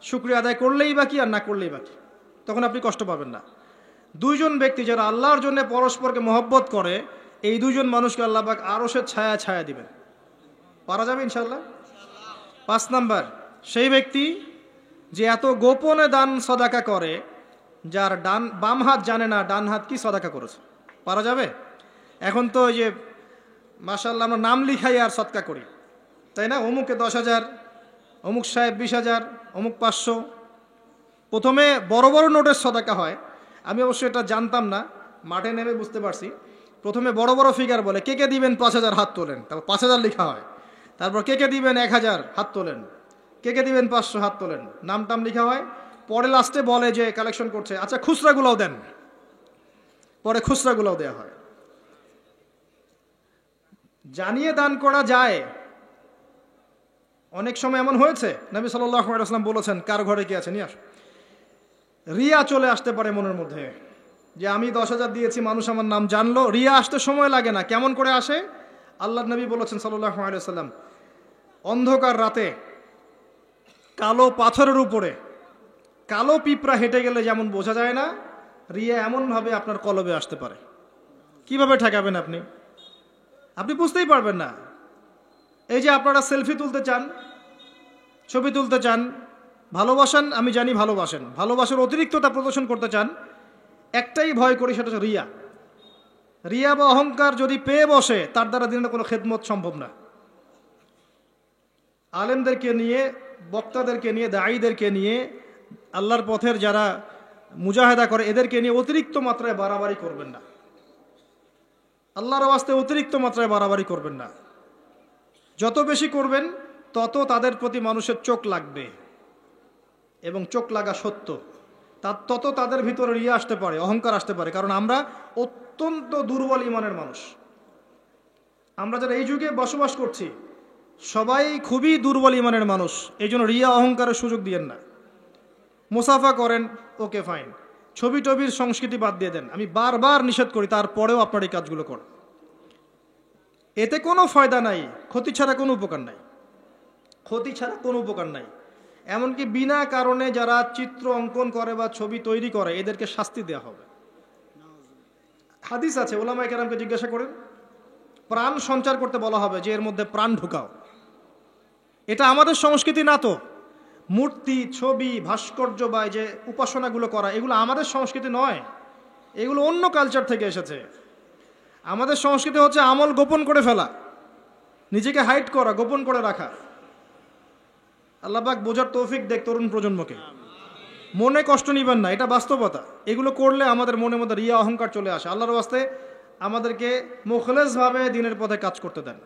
S1: শুকরিয়া আদায় করলেই বাকি আর না করলেই বাকি, তখন আপনি কষ্ট পাবেন না। 2 জন ব্যক্তি যারা আল্লাহর জন্য পরস্পরকে মহব্বত করে, এই 2 জন মানুষকে আল্লাহ পাক আরশের ছায়া দিবেন। পারা যাবে ইনশাআল্লাহ। 5 নাম্বার, সেই ব্যক্তি যে এত গোপনে দান সদাকা করে, যার বাম হাত জানে না ডান হাত কি সদাকা করেছে। পারা যাবে? এখন তো ওই যে মাশাআল্লাহ আমরা নাম লিখাই আর সদকা করি, তাই না? অমুকে 10,000, অমুক সাহেব 20,000, অমুক 500। প্রথমে বড় বড় নোটের সদাকা হয়, আমি অবশ্য এটা জানতাম না, মাঠে নেমে বুঝতে পারছি। প্রথমে বড় বড় ফিগার বলে, কে কে দিবেন 5,000 হাত তোলেন, তারপর 5,000 লেখা হয়। তারপর কে কে দিবেন 1,000 হাত তোলেন, কে কে দিবেন 500 হাত তোলেন, নাম টাম লেখা হয়। পরে লাস্টে বলে যে কালেকশন করছে, আচ্ছা খুচরাগুলোও দেন, পরে খুচরাগুলোও দেওয়া হয়। জানিয়ে দান করা যায়। অনেক সময় এমন হয়েছে, নবী সাল্লাল্লাহু আলাইহি ওয়াসাল্লাম বলেছেন, কার ঘরে কি আছে নিয়ে আস। রিয়া চলে আসতে পারে মনের মধ্যে, যে আমি 10,000 দিয়েছি, মানুষ আমার নাম জানলো। রিয়া আসতে সময় লাগে না, কেমন করে আসে? আল্লাহর নবী বলেছেন সাল্লাল্লাহু আলাইহি ওয়াসাল্লাম, অন্ধকার রাতে কালো পাথরের উপরে কালো পিঁপড়া হেঁটে গেলে যেমন বোঝা যায় না, রিয়া এমনভাবে আপনার কলবে আসতে পারে। কিভাবে ঠেকাবেন আপনি? আপনি বুঝতেই পারবেন না। এই যে আপনারা সেলফি তুলতে চান, ছবি তুলতে চান, ভালোবাসেন, আমি জানি ভালোবাসেন, ভালোবাসার অতিরিক্ততা প্রদর্শন করতে চান, একটাই ভয় করি, সেটা হচ্ছে রিয়া। রিয়া বা অহংকার যদি পেয়ে বসে, তার দ্বারা দিনের কোনো খেদমত সম্ভব না। আলেমদেরকে নিয়ে, বক্তাদেরকে নিয়ে, দায়ীদেরকে নিয়ে, আল্লাহর পথের যারা মুজাহেদা করে, এদেরকে নিয়ে অতিরিক্ত মাত্রায় বাড়াবাড়ি করবেন না। আল্লাহর ওয়াস্তে অতিরিক্ত মাত্রায় বাড়াবাড়ি করবেন না। যত বেশি করবেন তত তাদের প্রতি মানুষের চোখ লাগবে, এবং চোখ লাগা সত্য। তত তাদের ভিতরে রিয়া আসতে পারে, অহংকার আসতে পারে। কারণ আমরা অত্যন্ত দুর্বল ইমানের মানুষ। আমরা যারা এই যুগে বসবাস করছি, সবাই খুবই দুর্বল ইমানের মানুষ। এই জন্য রিয়া অহংকারের সুযোগ দিয়েন না। মুসাফা করেন, ওকে ফাইন, ছবি টবির সংস্কৃতি বাদ দিয়ে দেন, আমি বারবার নিষেধ করি, তারপরেও আপনার এই কাজগুলো করেন। এতে কোনো ফায়দা নাই, ক্ষতি ছাড়া কোনো উপকার নাই, ক্ষতি ছাড়া কোনো উপকার নাই। এমনকি বিনা কারণে যারা চিত্র অঙ্কন করে বা ছবি তৈরি করে, এদেরকে শাস্তি দেওয়া হবে। হাদিস আছে, ওলামায়ে কেরামকে জিজ্ঞাসা করেন, প্রাণ সঞ্চার করতে বলা হবে, যে এর মধ্যে প্রাণ ঢুকাও। এটা আমাদের সংস্কৃতি না তো। মূর্তি, ছবি, ভাস্কর্য বা যে উপাসনাগুলো করা, এগুলো আমাদের সংস্কৃতি নয়, এগুলো অন্য কালচার থেকে এসেছে। আমাদের সংস্কৃতি হচ্ছে আমল গোপন করে ফেলা, নিজেকে হাইড করা, গোপন করে রাখা। আল্লাহ পাক বোঝার তৌফিক দেখ তরুণ প্রজন্মকে। মনে কষ্ট নিবেন না, এটা বাস্তবতা। এগুলো করলে আমাদের মনের মধ্যে রিয়া অহংকার চলে আসে। আল্লাহর ওয়াস্তে আমাদেরকে মুখলেসভাবে দিনের পথে কাজ করতে দেন।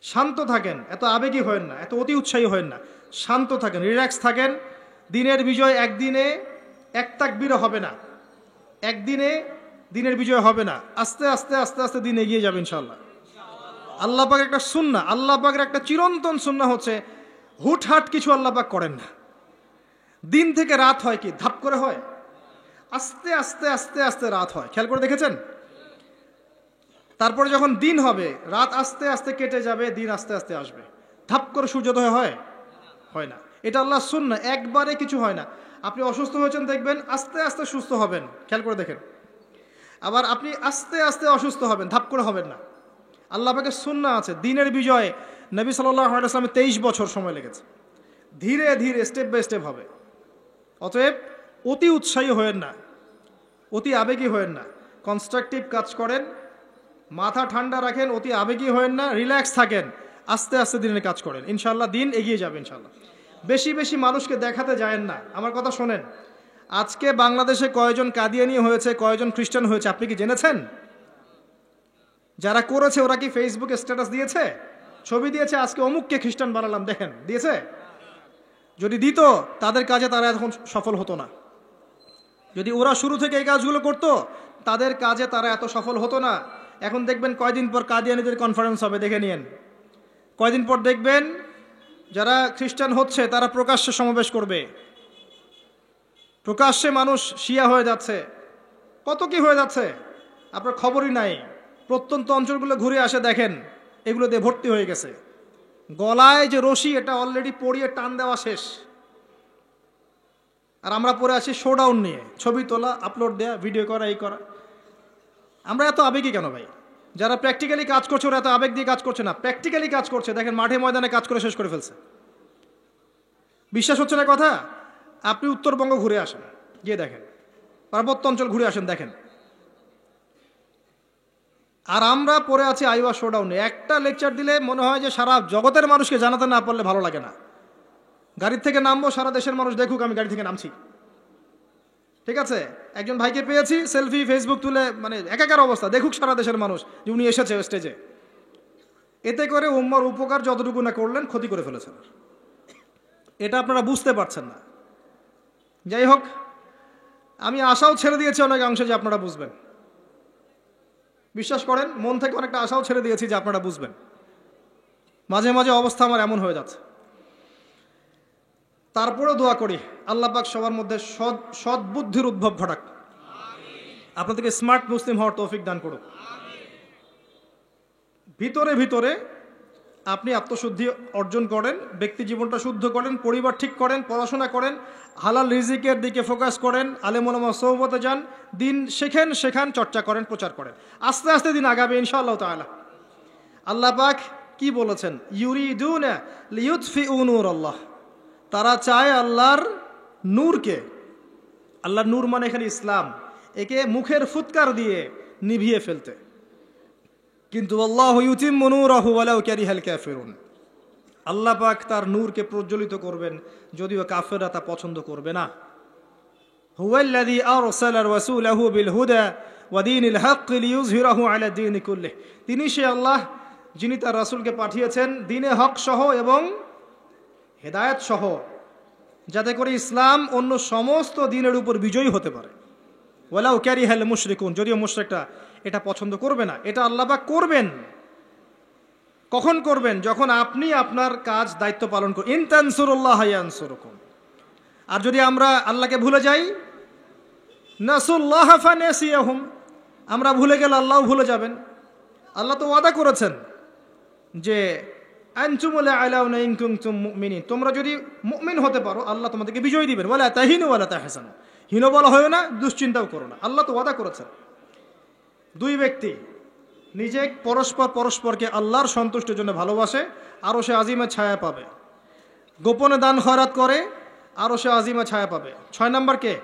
S1: শান্ত থাকেন, এত আবেগী হয়েন না, এত অতি উৎসাহী হয়েন না, শান্ত থাকেন, রিল্যাক্স থাকেন। দিনের বিজয় একদিনে এক তাকবীরে হবে না, একদিনে দিনের বিজয় হবে না। আস্তে আস্তে আস্তে আস্তে দিন এগিয়ে যাবে ইনশাআল্লাহ। আল্লাহ পাকের একটা সুন্নাহ, আল্লাহ পাকের একটা চিরন্তন সুন্নাহ হচ্ছে, হুটহাট কিছু আল্লাহ পাক করেন না। দিন থেকে রাত হয় কি ধাপ করে হয়? আস্তে আস্তে আস্তে আস্তে রাত হয়। খেয়াল করে দেখেছেন? তারপরে যখন দিন হবে, রাত আস্তে আস্তে কেটে যাবে, দিন আস্তে আস্তে আসবে। ধাপ করে সূর্যোদয় হয়? হয় না। এটা আল্লাহর সুন্নাহ, একবারে কিছু হয় না। আপনি অসুস্থ হয়েছেন, দেখবেন আস্তে আস্তে সুস্থ হবেন, খেয়াল করে দেখেন। আবার আপনি আস্তে আস্তে অসুস্থ হবেন, ধাপ করে হবেন না। আল্লাহ পাকের সুন্নাহ আছে। দিনের বিজয়ে নবী সাল্লাল্লাহু আলাইহি ওয়াসাল্লামের 23 বছর সময় লেগেছে। ধীরে ধীরে স্টেপ বাই স্টেপ হবে। অতএব অতি উৎসাহী হয়েন না, অতি আবেগী হয়েন না, কনস্ট্রাকটিভ কাজ করেন, মাথা ঠান্ডা রাখেন, অতি আবেগী হয়েন না, রিল্যাক্স থাকেন, আস্তে আস্তে দিনের কাজ করেন, ইনশাআল্লাহ দিন এগিয়ে যাবে ইনশাআল্লাহ। বেশি বেশি মানুষকে দেখাতে যায়েন না। আমার কথা শোনেন, আজকে বাংলাদেশে কয়জন কাদিয়ানি হয়েছে, কয়জন খ্রিস্টান হয়েছে, আপনি কি জেনেছেন? যারা করেছে ওরা কি ফেসবুকে স্ট্যাটাস দিয়েছে, ছবি দিয়েছে, আজকে অমুককে খ্রিস্টান বানালাম, দেখেন, দিয়েছে? যদি দিত, তাদের কাজে তারা এখন সফল হতো না। যদি ওরা শুরু থেকে এই কাজগুলো করতো, তাদের কাজে তারা এত সফল হতো না। এখন দেখবেন কয়দিন পর কাদিয়ানীদের কনফারেন্স হবে, দেখে নিয়েন। কয়দিন পর দেখবেন যারা খ্রিস্টান হচ্ছে তারা প্রকাশ্যে সমাবেশ করবে, প্রকাশ্যে মানুষ শিয়া হয়ে যাচ্ছে, কত কি হয়ে যাচ্ছে আপনার খবরই নাই। প্রত্যন্ত অঞ্চলগুলো ঘুরে আসে, দেখেন এগুলো দিয়ে ভর্তি হয়ে গেছে। গলায় যে রশি, এটা অলরেডি পরিয়ে টান দেওয়া শেষ, আর আমরা পরে আছি শোডাউন নিয়ে, ছবি তোলা, আপলোড দেয়া, ভিডিও করা, এই করা। আমরা এত আবেগী কেন ভাই? যারা প্র্যাকটিক্যালি কাজ করছে ওরা এত আবেগ দিয়ে কাজ করছে না, প্র্যাকটিক্যালি কাজ করছে। দেখেন মাঠে ময়দানে কাজ করে শেষ করে ফেলছে। বিশ্বাস হচ্ছে না কথা? আপনি উত্তরবঙ্গ ঘুরে আসেন, গিয়ে দেখেন, পার্বত্য অঞ্চল ঘুরে আসেন, দেখেন। আর আমরা পড়ে আছি আইওয়া শোডাউনে। একটা লেকচার দিলে মনে হয় যে সারা জগতের মানুষকে জানাতে না পারলে ভালো লাগে না। গাড়ির থেকে নামবো, সারা দেশের মানুষ দেখুক আমি গাড়ি থেকে নামছি, ঠিক আছে? একজন ভাইকে পেয়েছি, সেলফি ফেসবুক তুলে মানে একাকার অবস্থা, দেখুক সারা দেশের মানুষ যে উনি এসেছে স্টেজে। এতে করে উম্মার উপকার যতটুকু না করলেন, ক্ষতি করে ফেলেছেন। এটা আপনারা বুঝতে পারছেন না। যাই হোক, আমি আশাও ছেড়ে দিয়েছি অনেক অংশে যে আপনারা বুঝবেন। বিশ্বাস করেন, মন থেকে অনেকটা আশাও ছেড়ে দিয়েছি যে আপনারা বুঝবেন। মাঝে মাঝে অবস্থা আমার এমন হয়ে যাচ্ছে। তারপরেও দোয়া করি আল্লাহ পাক সবার মধ্যে সদ্বুদ্ধির উদ্ভব ঘটাক, আপনাদেরকে স্মার্ট মুসলিম হওয়ার তৌফিক দান করুক। ভিতরে ভিতরে আপনি আত্মশুদ্ধি অর্জন করেন, ব্যক্তি জীবনটা শুদ্ধ করেন, পরিবার ঠিক করেন, পড়াশোনা করেন, হালাল রিজিকের দিকে ফোকাস করেন, আলেম ওলামা সোহবতে যান, দিন শেখান, চর্চা করেন, প্রচার করেন। আস্তে আস্তে দিন আগাবে ইনশাআল্লাহ তাআলা। আল্লাহ পাক কি বলেছেন? ইউরিদুনা লিইউতফিউ নূরাল্লাহ, তারা চায় আল্লাহর নূরকে, আল্লাহর নূর মানে এখানে ইসলাম, একে মুখের ফুৎকার দিয়ে নিভিয়ে ফেলতে। কিন্তু আল্লাহু ইউতিম্মু নূরাহু ওয়ালাউ কারিহাল কাফিরুন, আল্লাহ পাক তার নূরকে প্রজ্বলিত করবেন যদিও কাফেররা তা পছন্দ করবে না। হুয়াল্লাযী আরসালা রাসূলাহু বিল হুদা ওয়া দীনিল হক লিইয়ুযহিরাহু আলা দীনি কুল্লিহি, তিনি সে আল্লাহ যিনি তার রাসূলকে পাঠিয়েছেন দ্বীনে হক সহ এবং হেদায়েত সহ, যাতে করে ইসলাম অন্য সমস্ত দ্বীনের উপর বিজয়ী হতে পারে। ওয়ালাউ কারিহাল মুশরিকুন, যদিও মুশরিকরা এটা পছন্দ করবে না। এটা আল্লাহ পাক করবেন। কখন করবেন? যখন আপনি আপনার কাজ দায়িত্ব পালন করুন। ইন তানসুরুল্লাহ ইয়ানসুরুকুম। আর যদি আমরা আল্লাহকে ভুলে যাই, নাসুল্লাহ ফানাসিয়াহুম, আমরা ভুলে গেলে আল্লাহও ভুলে যাবেন। আল্লাহ তো ওয়াদা করেছেন যে আনতুমুল আলাউনা ইন কুনতুম মুমিনিন, তোমরা যদি মুমিন হতে পারো আল্লাহ তোমাদেরকে বিজয় দিবেন। ওয়ালা তাহিনু ওয়ালা তাহসানু, হীনবল হয় না, দুশ্চিন্তাও করো না। আল্লাহ তো ওয়াদা করেছেন। দুই ব্যক্তি নিজে পরস্পরকে আল্লাহর সন্তুষ্টির জন্য ভালোবাসে, আরো সে আজিমে ছায়া পাবে। গোপনে দান খয়রাত করে, আরো সে আজিমে ছায়া পাবে। 6 নাম্বার কে?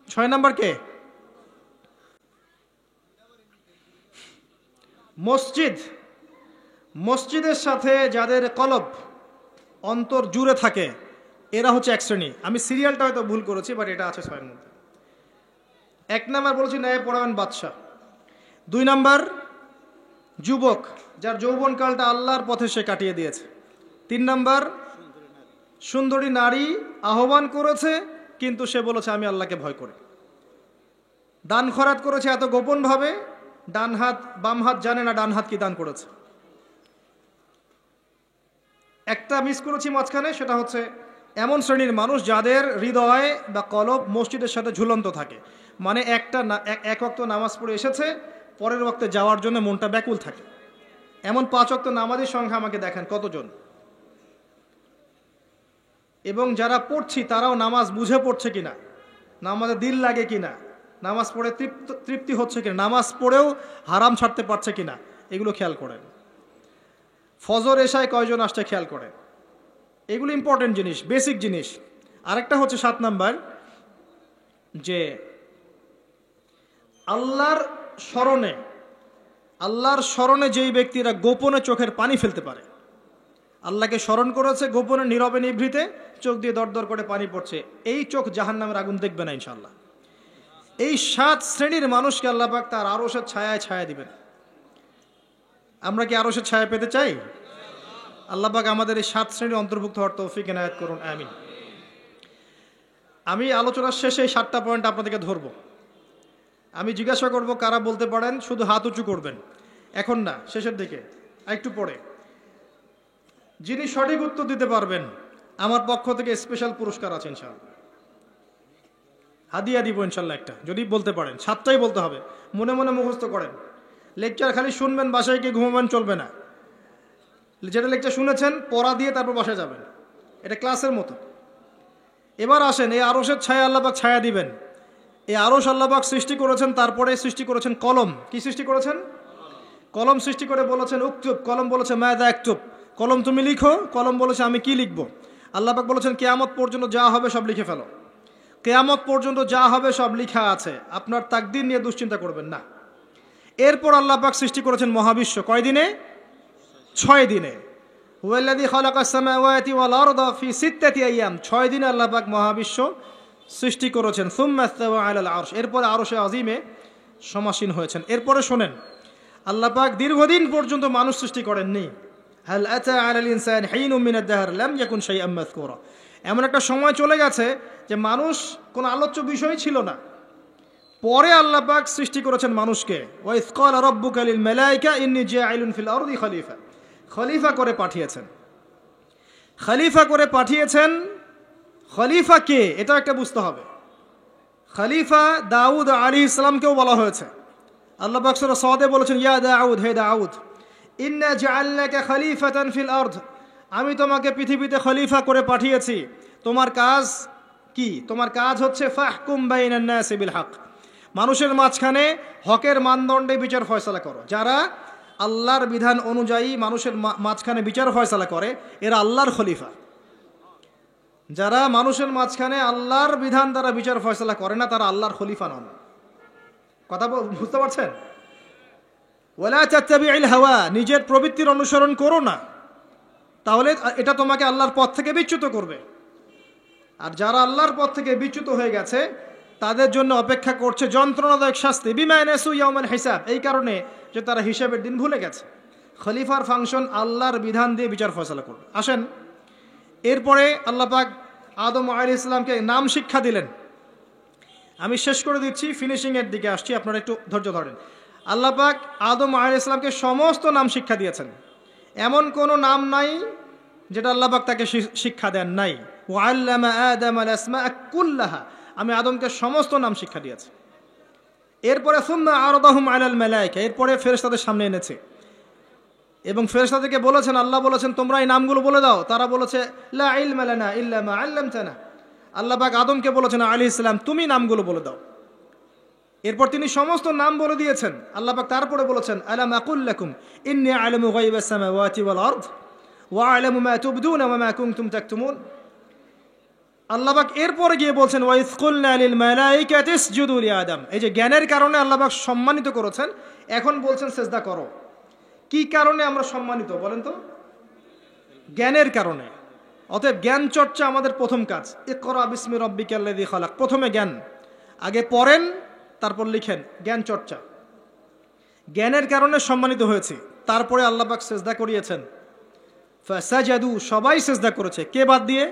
S1: 6 নাম্বার কে? মসজিদের সাথে যাদের কলব অন্তর জুড়ে থাকে, এরা হচ্ছে এক শ্রেণী। আমি সিরিয়ালটা হয়তো ভুল করেছি, বাট এটা আছে 6 এর মধ্যে। 1 নাম্বার বলেছি ন্যায় পরায়ণ বাদশা। 2 নাম্বার যুবক, যার যৌবনকালটা আল্লাহর পথে সে কাটিয়ে দিয়েছে। 3 নাম্বার সুন্দরী নারী, আহ্বান করেছে কিন্তু সে বলেছে আমি আল্লাহকে ভয় করি। দান খয়রাত করেছে এত গোপনভাবে, ডান হাত বাম হাত জানে না ডান হাত কি দান করেছে। একটা মিস করেছি মাঝখানে, সেটা হচ্ছে এমন শ্রেণীর মানুষ যাদের হৃদয় বা কলব মসজিদের সাথে ঝুলন্ত থাকে। মানে এক ওয়াক্ত নামাজ পড়ে এসেছে, পরের ওয়াক্তে যাওয়ার জন্য মনটা ব্যাকুল থাকে। এমন 5 ওয়াক্ত নামাজের সংখ্যা আমাকে দেখান কতজন। এবং যারা পড়ছি তারাও নামাজ বুঝে পড়ছে কিনা, নামাজে দিল লাগে কিনা, নামাজ পড়ে তৃপ্তি হচ্ছে কিনা, নামাজ পড়েও হারাম ছাড়তে পারছে কিনা, এগুলো খেয়াল করেন। ফজর এশায় কয়জন আসছে খেয়াল করেন। এগুলো ইম্পর্টেন্ট জিনিস, বেসিক জিনিস। আরেকটা হচ্ছে 7 নাম্বার, যে আল্লাহর স্মরণে যেই ব্যক্তিরা গোপনে চোখের পানি ফেলতে পারে, আল্লাহকে স্মরণ করেছে গোপনে নীরবে নিভৃতে, চোখ দিয়ে দরদর করে পানি পড়ছে, এই চোখ জাহান্নামের আগুন দেখবে না ইনশাআল্লাহ। এই 7 শ্রেণীর মানুষকে আল্লাহ পাক তার আরশের ছায়া দিবেন। আমরা কি আরশের ছায়া পেতে চাই? আল্লাহ পাক আমাদের এই 7 শ্রেণীর অন্তর্ভুক্ত হওয়ার তৌফিক এনায়েত করুন, আমিন। আমি আলোচনার শেষে এই 7টা পয়েন্ট আপনাদেরকে ধরবো। আমি জিজ্ঞাসা করব কারা বলতে পারেন, শুধু হাত উঁচু করবেন, এখন না, শেষের দিকে একটু পরে। যিনি সঠিক উত্তর দিতে পারবেন আমার পক্ষ থেকে স্পেশাল পুরস্কার আছে ইনশাআল্লাহ, হাদিয়া দিব ইনশাআল্লাহ একটা, যদি বলতে পারেন। 7টাই বলতে হবে, মনে মনে মুখস্থ করেন। লেকচার খালি শুনবেন, বাসায় গিয়ে ঘুমাবেন চলবে না। যেটা লেকচার শুনেছেন পড়া দিয়ে তারপর বাসায় যাবেন, এটা ক্লাসের মতো। এবার আসেন, এই আরশের ছায়া আল্লাহ পাক ছায়া দিবেন। এই আরশ আল্লাহ পাক সৃষ্টি করেছেন, তারপরে সৃষ্টি করেছেন কলম। কি সৃষ্টি করেছেন? কলম সৃষ্টি করে বলেছেন উকতুব, কলম বলেছে মাযা আকতুব, কলম তুমি লিখো। কলম বলেছে আমি কি লিখবো? আল্লাহ পাক বলেছেন কিয়ামত পর্যন্ত যা হবে সব লিখে ফেলো। কিয়ামত পর্যন্ত যা হবে সব লিখা আছে, আপনার তাকদীর নিয়ে দুশ্চিন্তা করবেন না। এরপর আল্লাহ পাক সৃষ্টি করেছেন মহাবিশ্ব, কয় দিনে? 6 দিনে। হুয়াল্লাযী খালাকাস সামাওয়াতি ওয়াল আরদা ফি সিত্তাতি আইয়াম, 6 দিনে আল্লাহ পাক মহাবিশ্ব সৃষ্টি করেছেন। সুম্মা ইস্তাওয়া আলাল আরশ, এরপরে আরশে আজিমে সমাসীন হয়েছেন। এরপরে শোনেন, আল্লাহ পাক দীর্ঘদিন পর্যন্ত মানুষ সৃষ্টি করেননি। হাল আতা আলাল ইনসানি হিনুম মিনাদ দাহর লাম ইয়াকুন শাইআম মাযকুরা, এমন একটা সময় চলে গেছে যে মানুষ কোনো আলোচ্য বিষয় ছিল না। পরে আল্লাহ পাক সৃষ্টি করেছেন মানুষকে। ওয়া ইয ক্বালা রাব্বুকা লিল মালায়েকা ইন্নী জাইলুন ফিল আরদি খলিফা, খলিফা করে পাঠিয়েছেন। খলিফা করে পাঠিয়েছেন, খলিফা কে এটা একটা বুঝতে হবে। খলিফা দাউদ আলাইহিস সালামকেও বলা হয়েছে। আল্লাহ পাক সূরা সাদে বলেছেন, ইয়া দাউদ, হে দাউদ, ইন্না জাআলনাকা খলিফাতান ফিল আরদ, আমি তোমাকে পৃথিবীতে খলিফা করে পাঠিয়েছি। তোমার কাজ কি? তোমার কাজ হচ্ছে ফাহকুম বাইনান নাসি বিল হক, মানুষের মাঝখানে হকের মানদণ্ডে বিচার ফয়সালা করো। যারা আল্লাহর বিধান অনুযায়ী মানুষের মাঝখানে বিচার ফয়সালা করে এরা আল্লাহর খলিফা। যারা মানুষের মাঝখানে আল্লাহর বিধান দ্বারা বিচার ফয়সালা করে না তারা আল্লাহর খলিফা নন। কথা বুঝতে পারছেন? ওয়ালা তাত্তাবিউল হাওয়া, নিজের প্রবৃত্তির অনুসরণ করো না, তাহলে এটা তোমাকে আল্লাহর পথ থেকে বিচ্যুত করবে। আর যারা আল্লাহর পথ থেকে বিচ্যুত হয়ে গেছে তাদের জন্য অপেক্ষা করছে যন্ত্রণাদায়ক শাস্তি। বিমা নাসু ইয়াউমাল হিসাব, এই কারণে যে তারা হিসাবের দিন ভুলে গেছে। খলিফার ফাংশন আল্লাহর বিধান দিয়ে বিচার ফয়সালা করবে। আসেন, এরপরে আল্লাহ পাক আদম আলাইহিস সালামকে নাম শিক্ষা দিলেন। আমি শেষ করে দিচ্ছি, ফিনিশিংয়ের দিকে আসছি, আপনারা একটু ধৈর্য ধরেন। আল্লাহ পাক আদম আলাইহিস সালামকে সমস্ত নাম শিক্ষা দিয়েছেন, এমন কোনো নাম নাই যেটা আল্লাহ পাক তাকে শিক্ষা দেন নাই। ওয়াল্লামা আদামাল আসমাআ কুল্লাহা, আমি আদমকে সমস্ত নাম শিক্ষা দিয়েছি। এরপরে সুম্মা আরদাহুম আলাল মালায়েকা, এরপরে ফেরেশতাদের সামনে এনেছে এবং ফেরেশতাদেরকে বলেছেন, আল্লাহ বলেছেন তোমরা এই নামগুলো বলে দাও। তারা বলেছে লা ইলমা লানা ইল্লা মা আল্লামতানা। আল্লাহ পাক আদমকে বলেছেন আলাইহিস সালাম তুমি নামগুলো বলে দাও। এরপর তিনি সমস্ত নাম বলে দিয়েছেন। আল্লাহ পাক তারপরে বলেছেন আলাম আকুল লাকুম ইন্নী আ'লামু গায়বাস সামাওয়াতি ওয়াল আরদ ওয়া আ'লামু মা তুবদুনা ওয়া মা কুনতুম তাকতুমুন। আল্লাহ পাক এরপরে গিয়ে বলছেন ওয়া ইয কুলনা লিল মালাইকাতি ইসজুদু লি আদম, এই যে জ্ঞানের কারণে আল্লাহ পাক সম্মানিত করেছেন, এখন বলছেন সিজদা করো। কি কারণে আমরা সম্মানিত বলেন তো? জ্ঞানের কারণে। অতএব জ্ঞান চর্চা আমাদের প্রথম কাজ। ইকরা বিসমি রাব্বিকাল্লাযী খালাক, প্রথমে জ্ঞান, আগে পড়েন তারপর লিখেন, জ্ঞান চর্চা। জ্ঞানের কারণে সম্মানিত হয়েছে। তারপরে আল্লাহ পাক সিজদা করিয়েছেন। ফাসাজাদু, সবাই সিজদা করেছে, কে বাদ দিয়ে?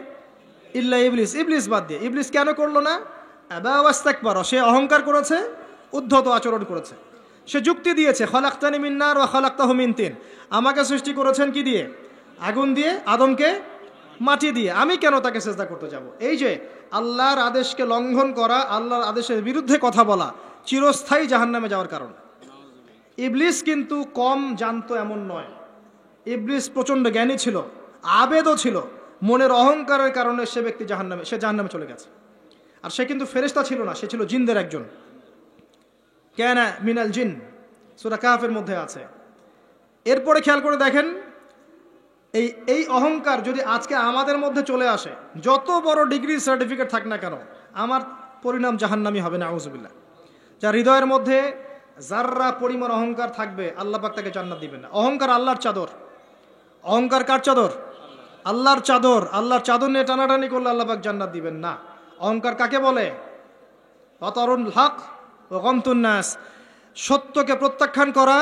S1: ইল্লা ইবলিস, ইবলিস বাদ দিয়ে। ইবলিস কেন করলো না? আবা ওয়াস্তাকবার, সে অহংকার করেছে, উদ্ধত আচরণ করেছে। সে যুক্তি দিয়েছে খালাকতানি মিন নার ওয়া খালাকতাহু মিন তিন, আমাকে সৃষ্টি করেছেন কি দিয়ে? আগুন দিয়ে, আদমকে মাটি দিয়ে, আমি কেন তাকে সিজদা করতে যাব? এই যে আল্লাহর আদেশকে লঙ্ঘন করা, আল্লাহর আদেশের বিরুদ্ধে কথা বলা চিরস্থায়ী জাহান্নামে যাওয়ার কারণ। ইবলিস কিন্তু কম জানতো এমন নয়। ইবলিস প্রচণ্ড জ্ঞানী ছিল, আবেদও ছিল। মনের অহংকারের কারণে সে ব্যক্তি জাহান্নামে চলে গেছে। আর সে কিন্তু ফেরেশতা ছিল না, সে ছিল জিনদের একজন। কানা মিনাল জিন, সূরা কাহফের মধ্যে আছে। এরপরে খেয়াল করে দেখেন, এই অহংকার যদি আজকে আমাদের মধ্যে চলে আসে, যত বড় ডিগ্রি সার্টিফিকেট থাক না কেন, আমার পরিণাম জাহান্নামী হবে না, আউযুবিল্লাহ। যার হৃদয়ের মধ্যে যাররা পরিমাণ অহংকার থাকবে আল্লাহ পাক তাকে জান্নাত দিবেন না। অহংকার আল্লাহর চাদর। অহংকার কার চাদর? আল্লাহর চাদর। আল্লাহর চাদর নিয়ে টানাটানি করলে আল্লাহ পাক জান্নাত দিবেন না। অহংকার কাকে বলে? বাতারুল হক ওয়া গামতুন নাস, সত্যকে প্রত্যাখ্যান করা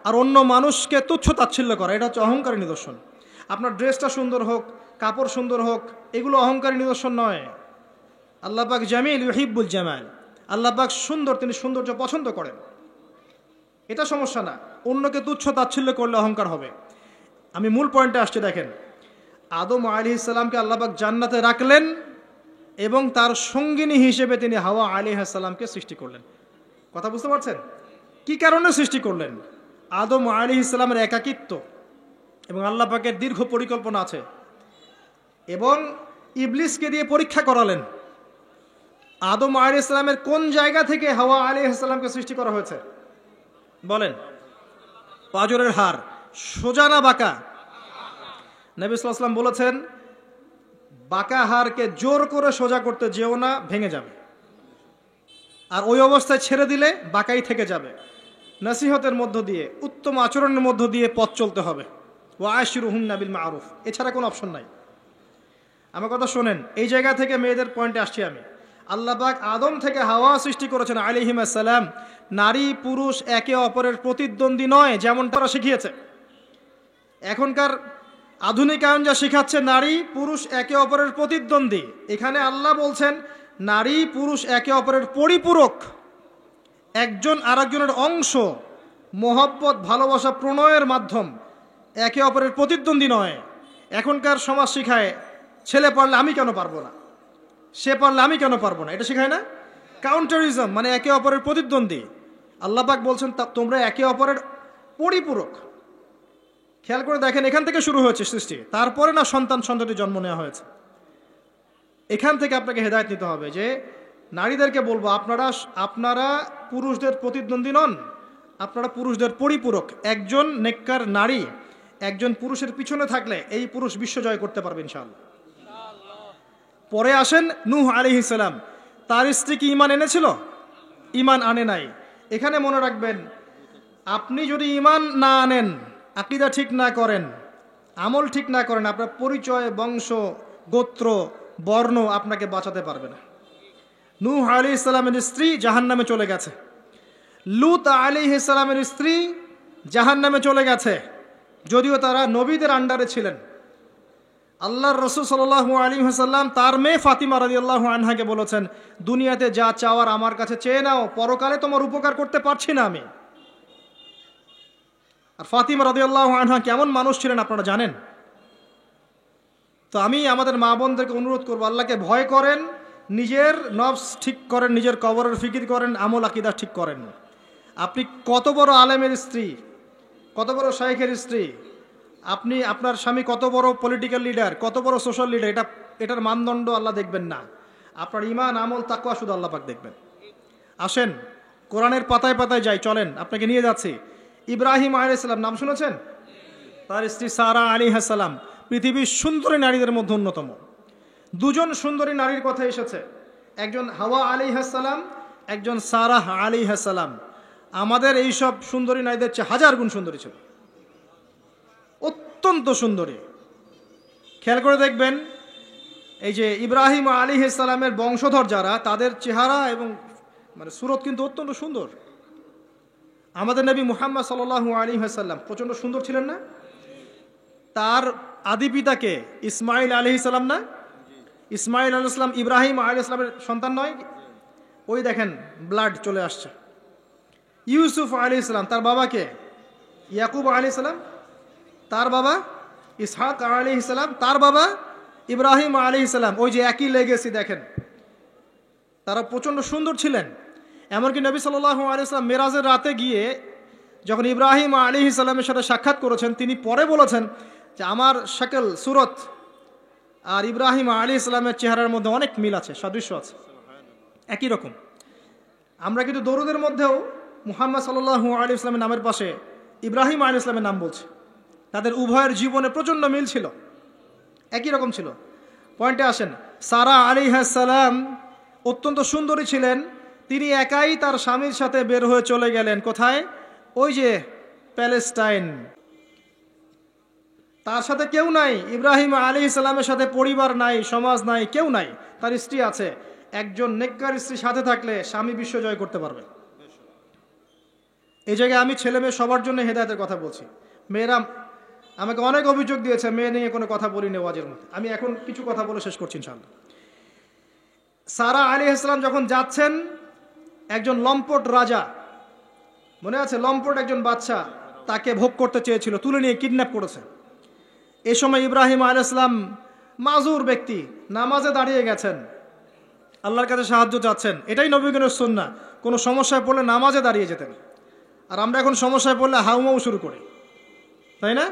S1: আর অন্য মানুষকে তুচ্ছ তাচ্ছিল্য করা, এটা হচ্ছে অহংকারের নিদর্শন। আপনার ড্রেসটা সুন্দর হোক, কাপড় সুন্দর হোক, এগুলো অহংকারের নিদর্শন নয়। আল্লাহ পাক জামিল ইউহিব্বুল জামাল, আল্লাহ পাক সুন্দর, তিনি সৌন্দর্য পছন্দ করেন, এটা সমস্যা না। অন্যকে তুচ্ছ তাচ্ছিল্য করলে অহংকার হবে। আমি মূল পয়েন্টে আসছি, দেখেন আদম আলাইহিস সালামকে আল্লাহ পাক জান্নাতে রাখলেন এবং তার সঙ্গিনী হিসেবে তিনি হাওয়া আলাইহিস সালামকে সৃষ্টি করলেন। কথা বুঝতে পারছেন? কি কারণে সৃষ্টি করলেন? আদম আলাইহিস সালামের একাকিত্ব এবং আল্লাহ পাকের দীর্ঘ পরিকল্পনা আছে। এবং ইবলিসকে দিয়ে পরীক্ষা করালেন আদম আলাইহিস সালামের কোন জায়গা থেকে হাওয়া আলাইহিস সালামকে সৃষ্টি করা হয়েছে বলেন? পাঁজরের হাড়, সোজা না বাঁকা? নবী সাল্লাল্লাহু আলাইহি ওয়াসাল্লাম বলেছেন বাঁকা হাড়কে জোর করে সোজা করতে যেও না, ভেঙে যাবে। আর ওই অবস্থায় ছেড়ে দিলে বাঁকাই থেকে যাবে। নসিহতের মধ্য দিয়ে, উত্তম আচরণের মধ্য দিয়ে পথ চলতে হবে। ওয়া আশিরুহুন্না বিল মারুফ, এছাড়া কোনো অপশন নাই। আমার কথা শোনেন, এই জায়গা থেকে মেয়েদের পয়েন্টে আসছি আমি। আল্লাহ পাক আদম থেকে হাওয়া সৃষ্টি করেছেন আলাইহিস সালাম, নারী পুরুষ একে অপরের প্রতিদ্বন্দ্বী নয় যেমন তারা শিখিয়েছে। এখনকার আধুনিকায়ন যা শিখাচ্ছে নারী পুরুষ একে অপরের প্রতিদ্বন্দ্বী, এখানে আল্লাহ বলছেন নারী পুরুষ একে অপরের পরিপূরক, একজন আরেকজনের অংশ, মোহব্বত ভালোবাসা প্রণয়ের মাধ্যম, একে অপরের প্রতিদ্বন্দ্বী নয়। এখনকার সমাজ শিখায় ছেলে পারলে আমি কেন পারবো না, সে পারলে আমি কেন পারবো না, এটা শেখায় না? কাউন্টারিজম, মানে একে অপরের প্রতিদ্বন্দ্বী। আল্লাহ পাক বলছেন তোমরা একে অপরের পরিপূরক। খেয়াল করে দেখেন, এখান থেকে শুরু হয়েছে সৃষ্টি, তারপরে না সন্তানটি জন্ম নেওয়া হয়েছে। এখান থেকে আপনাকে হেদায়েত নিতে হবে যে নারীদেরকে বলবো আপনারা পুরুষদের প্রতিদ্বন্দ্বী নন, আপনারা পুরুষদের পরিপূরক। একজন নেককার নারী একজন পুরুষের পিছনে থাকলে এই পুরুষ বিশ্ব জয় করতে পারবে ইনশাআল্লাহ। পরে আসেন নূহ আলাইহিস সালাম, তার স্ত্রী কি ঈমান এনেছিল? ঈমান আনে নাই। এখানে মনে রাখবেন, আপনি যদি ঈমান না আনেন, আকীদা ঠিক না করেন, আমল ঠিক না করেন, আপনার পরিচয়, বংশ, গোত্র, বর্ণ আপনাকে বাঁচাতে পারবে না। নূহ আলাইহিস সালামের স্ত্রী জাহান্নামে চলে গেছে, লূত আলাইহিস সালামের স্ত্রী জাহান্নামে চলে গেছে, যদিও তারা নবীদের আন্ডারে ছিলেন। আল্লাহর রাসূল সাল্লাল্লাহু আলাইহি ওয়াসাল্লাম তার মেয়ে ফাতিমা রাদিয়াল্লাহু আনহাকে বলেছেন, দুনিয়াতে যা চাওয়ার আমার কাছে চেয়ে নাও, পরকালে তোমার উপকার করতে পারছি না আমি। আর ফাতিমা রাদিয়াল্লাহু আনহা কেমন মানুষ ছিলেন আপনারা জানেন। তো আমি আমাদের মা বোনদেরকে অনুরোধ করবো, আল্লাহকে ভয় করেন, নিজের নফস ঠিক করেন, নিজের কবরের ফিকির করেন, আমল আকীদা ঠিক করেন। আপনি কত বড় আলেমের স্ত্রী, কত বড় শাইখের স্ত্রী, আপনার স্বামী কত বড় পলিটিক্যাল লিডার, কত বড় সোশ্যাল লিডার, এটার মানদণ্ড আল্লাহ দেখবেন না। আপনার ঈমান, আমল, তাকওয়া শুধু আল্লাহ পাক দেখবেন। আসেন কোরআনের পাতায় পাতায় যাই, চলেন আপনাকে নিয়ে যাচ্ছি। ইব্রাহিম আলাইহিস সালাম নাম শুনেছেন? তার স্ত্রী সারা আলাইহিস সালাম পৃথিবীর সুন্দরী নারীদের মধ্যে অন্যতম। দুজন সুন্দরী নারীর কথা এসেছে, একজন হাওয়া আলাইহিস সালাম, একজন সারাহ আলাইহিস সালাম। আমাদের এইসব সুন্দরী নারীদের চেয়ে হাজার গুণ সুন্দরী ছিল, অত্যন্ত সুন্দরী। খেয়াল করে দেখবেন, এই যে ইব্রাহিম আলাইহিস সালামের বংশধর যারা, তাদের চেহারা এবং মানে সুরত কিন্তু অত্যন্ত সুন্দর। আমাদের নবী মুহাম্মদ সাল্লাল্লাহু আলাইহি ওয়াসাল্লাম প্রচণ্ড সুন্দর ছিলেন না? তার আদি পিতাকে ইসমাইল আলাইহিস সালাম না? ইসমাইল আলাইহিস সালাম ইব্রাহিম আলাইহিস সালামের সন্তান নয়? ওই দেখেন ব্লাড চলে আসছে। ইউসুফ আলাইহিস সালাম, তার বাবাকে ইয়াকুব আলাইহিস সালাম, তার বাবা ইসহাক আলাইহিস সালাম, তার বাবা ইব্রাহিম আলাইহিস সালাম, ওই যে একই লেগেসি দেখেন। তারা প্রচণ্ড সুন্দর ছিলেন। এমনকি নবী সাল্লাল্লাহু আলাইহি ওয়াসাল্লাম মেরাজের রাতে গিয়ে যখন ইব্রাহিম আলাইহিস সালামের সাথে সাক্ষাৎ করেছেন, তিনি পরে বলেছেন যে আমার শাকল, সুরত আর ইব্রাহিম আলাইহিস সালামের চেহারার মধ্যে অনেক মিল আছে, সাদৃশ্য আছে, একই রকম। আমরা কিন্তু দরুদের মধ্যেও মুহাম্মদ সাল্লাল্লাহু আলাইহি ওয়াসাল্লামের নামের পাশে ইব্রাহিম আলাইহিস সালামের নাম বলছি। তাদের উভয়ের জীবনে প্রচণ্ড মিল ছিল, একই রকম ছিল। পয়েন্টে আসেন, সারা আলাইহিস সালাম অত্যন্ত সুন্দরী ছিলেন। তিনি একাই তার স্বামীর সাথে বের হয়ে চলে গেলেন কোথায়? ওই যে প্যালেস্টাইন। তার সাথে কেউ নাই, ইব্রাহিম আলাইহিস সালামের সাথে পরিবার নাই, সমাজ নাই, কেউ নাই। তার স্ত্রী আছে। একজন নেককার স্ত্রী সাথে থাকলে স্বামী বিশ্ব জয় করতে পারবে। এই জায়গায় আমি ছেলে মেয়ে সবার জন্য হেদায়েতের কথা বলছি। মেয়েরা আমাকে অনেক অভিযোগ দিয়েছে, মেয়ে নিয়ে কোনো কথা বলিনি ওয়াজের মধ্যে। আমি এখন কিছু কথা বলে শেষ করছি ইনশাআল্লাহ। সারা আলাইহিস সালাম যখন যাচ্ছেন, একজন লম্পট রাজা, মনে আছে, লম্পট একজন বাদশা তাকে ভোগ করতে চেয়েছিল, তুলে নিয়ে কিডন্যাপ করেছে। এ সময় ইব্রাহিম আলাইহিস সালাম মাজুর ব্যক্তি, নামাজে দাঁড়িয়ে গেছেন, আল্লাহর কাছে সাহায্য চাচ্ছেন। এটাই নবীগণের সুন্নাহ, কোনো সমস্যায় পড়লে নামাজে দাঁড়িয়ে যেতেন। আর আমরা এখন সমস্যায় পড়লে হাউমাউ শুরু করি, তাই না?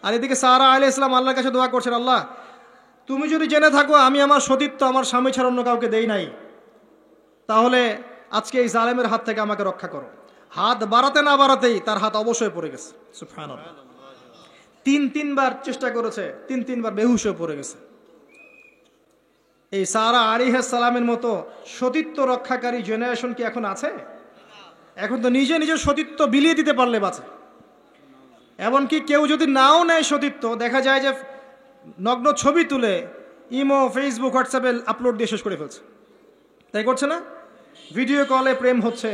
S1: আর এদিকে সারা আলাইহিস সালাম আল্লাহর কাছে দোয়া করছেন, আল্লাহ তুমি যদি জেনে থাকো আমি আমার সতীত্ব আমার স্বামী ছাড়া অন্য কাউকে দেই নাই, তাহলে আজকে এই জালেমের হাত থেকে আমাকে রক্ষা করো। হাত বাড়াতে না বাড়াতেই তার হাত অবশ্যই পড়ে গেছে। সুবহানাল্লাহ। তিনবার চেষ্টা করেছে, তিনবার বেহুশ হয়ে পড়ে গেছে। এই সারা আলাইহিস সালামের মতো সতীত্ব রক্ষাকারী জেনারেশন কি এখন আছে? এখন তো নিজে নিজের সতীত্ব বিলিয়ে দিতে পারলে বাঁচে। এমনকি কেউ যদি নাও নেয় সতীত্ব, দেখা যায় যে নগ্ন ছবি তুলে ইমো, ফেসবুক, হোয়াটসঅ্যাপে আপলোড দিয়ে শেষ করে ফেলছে। তাই করছে না? ভিডিও কলে প্রেম হচ্ছে,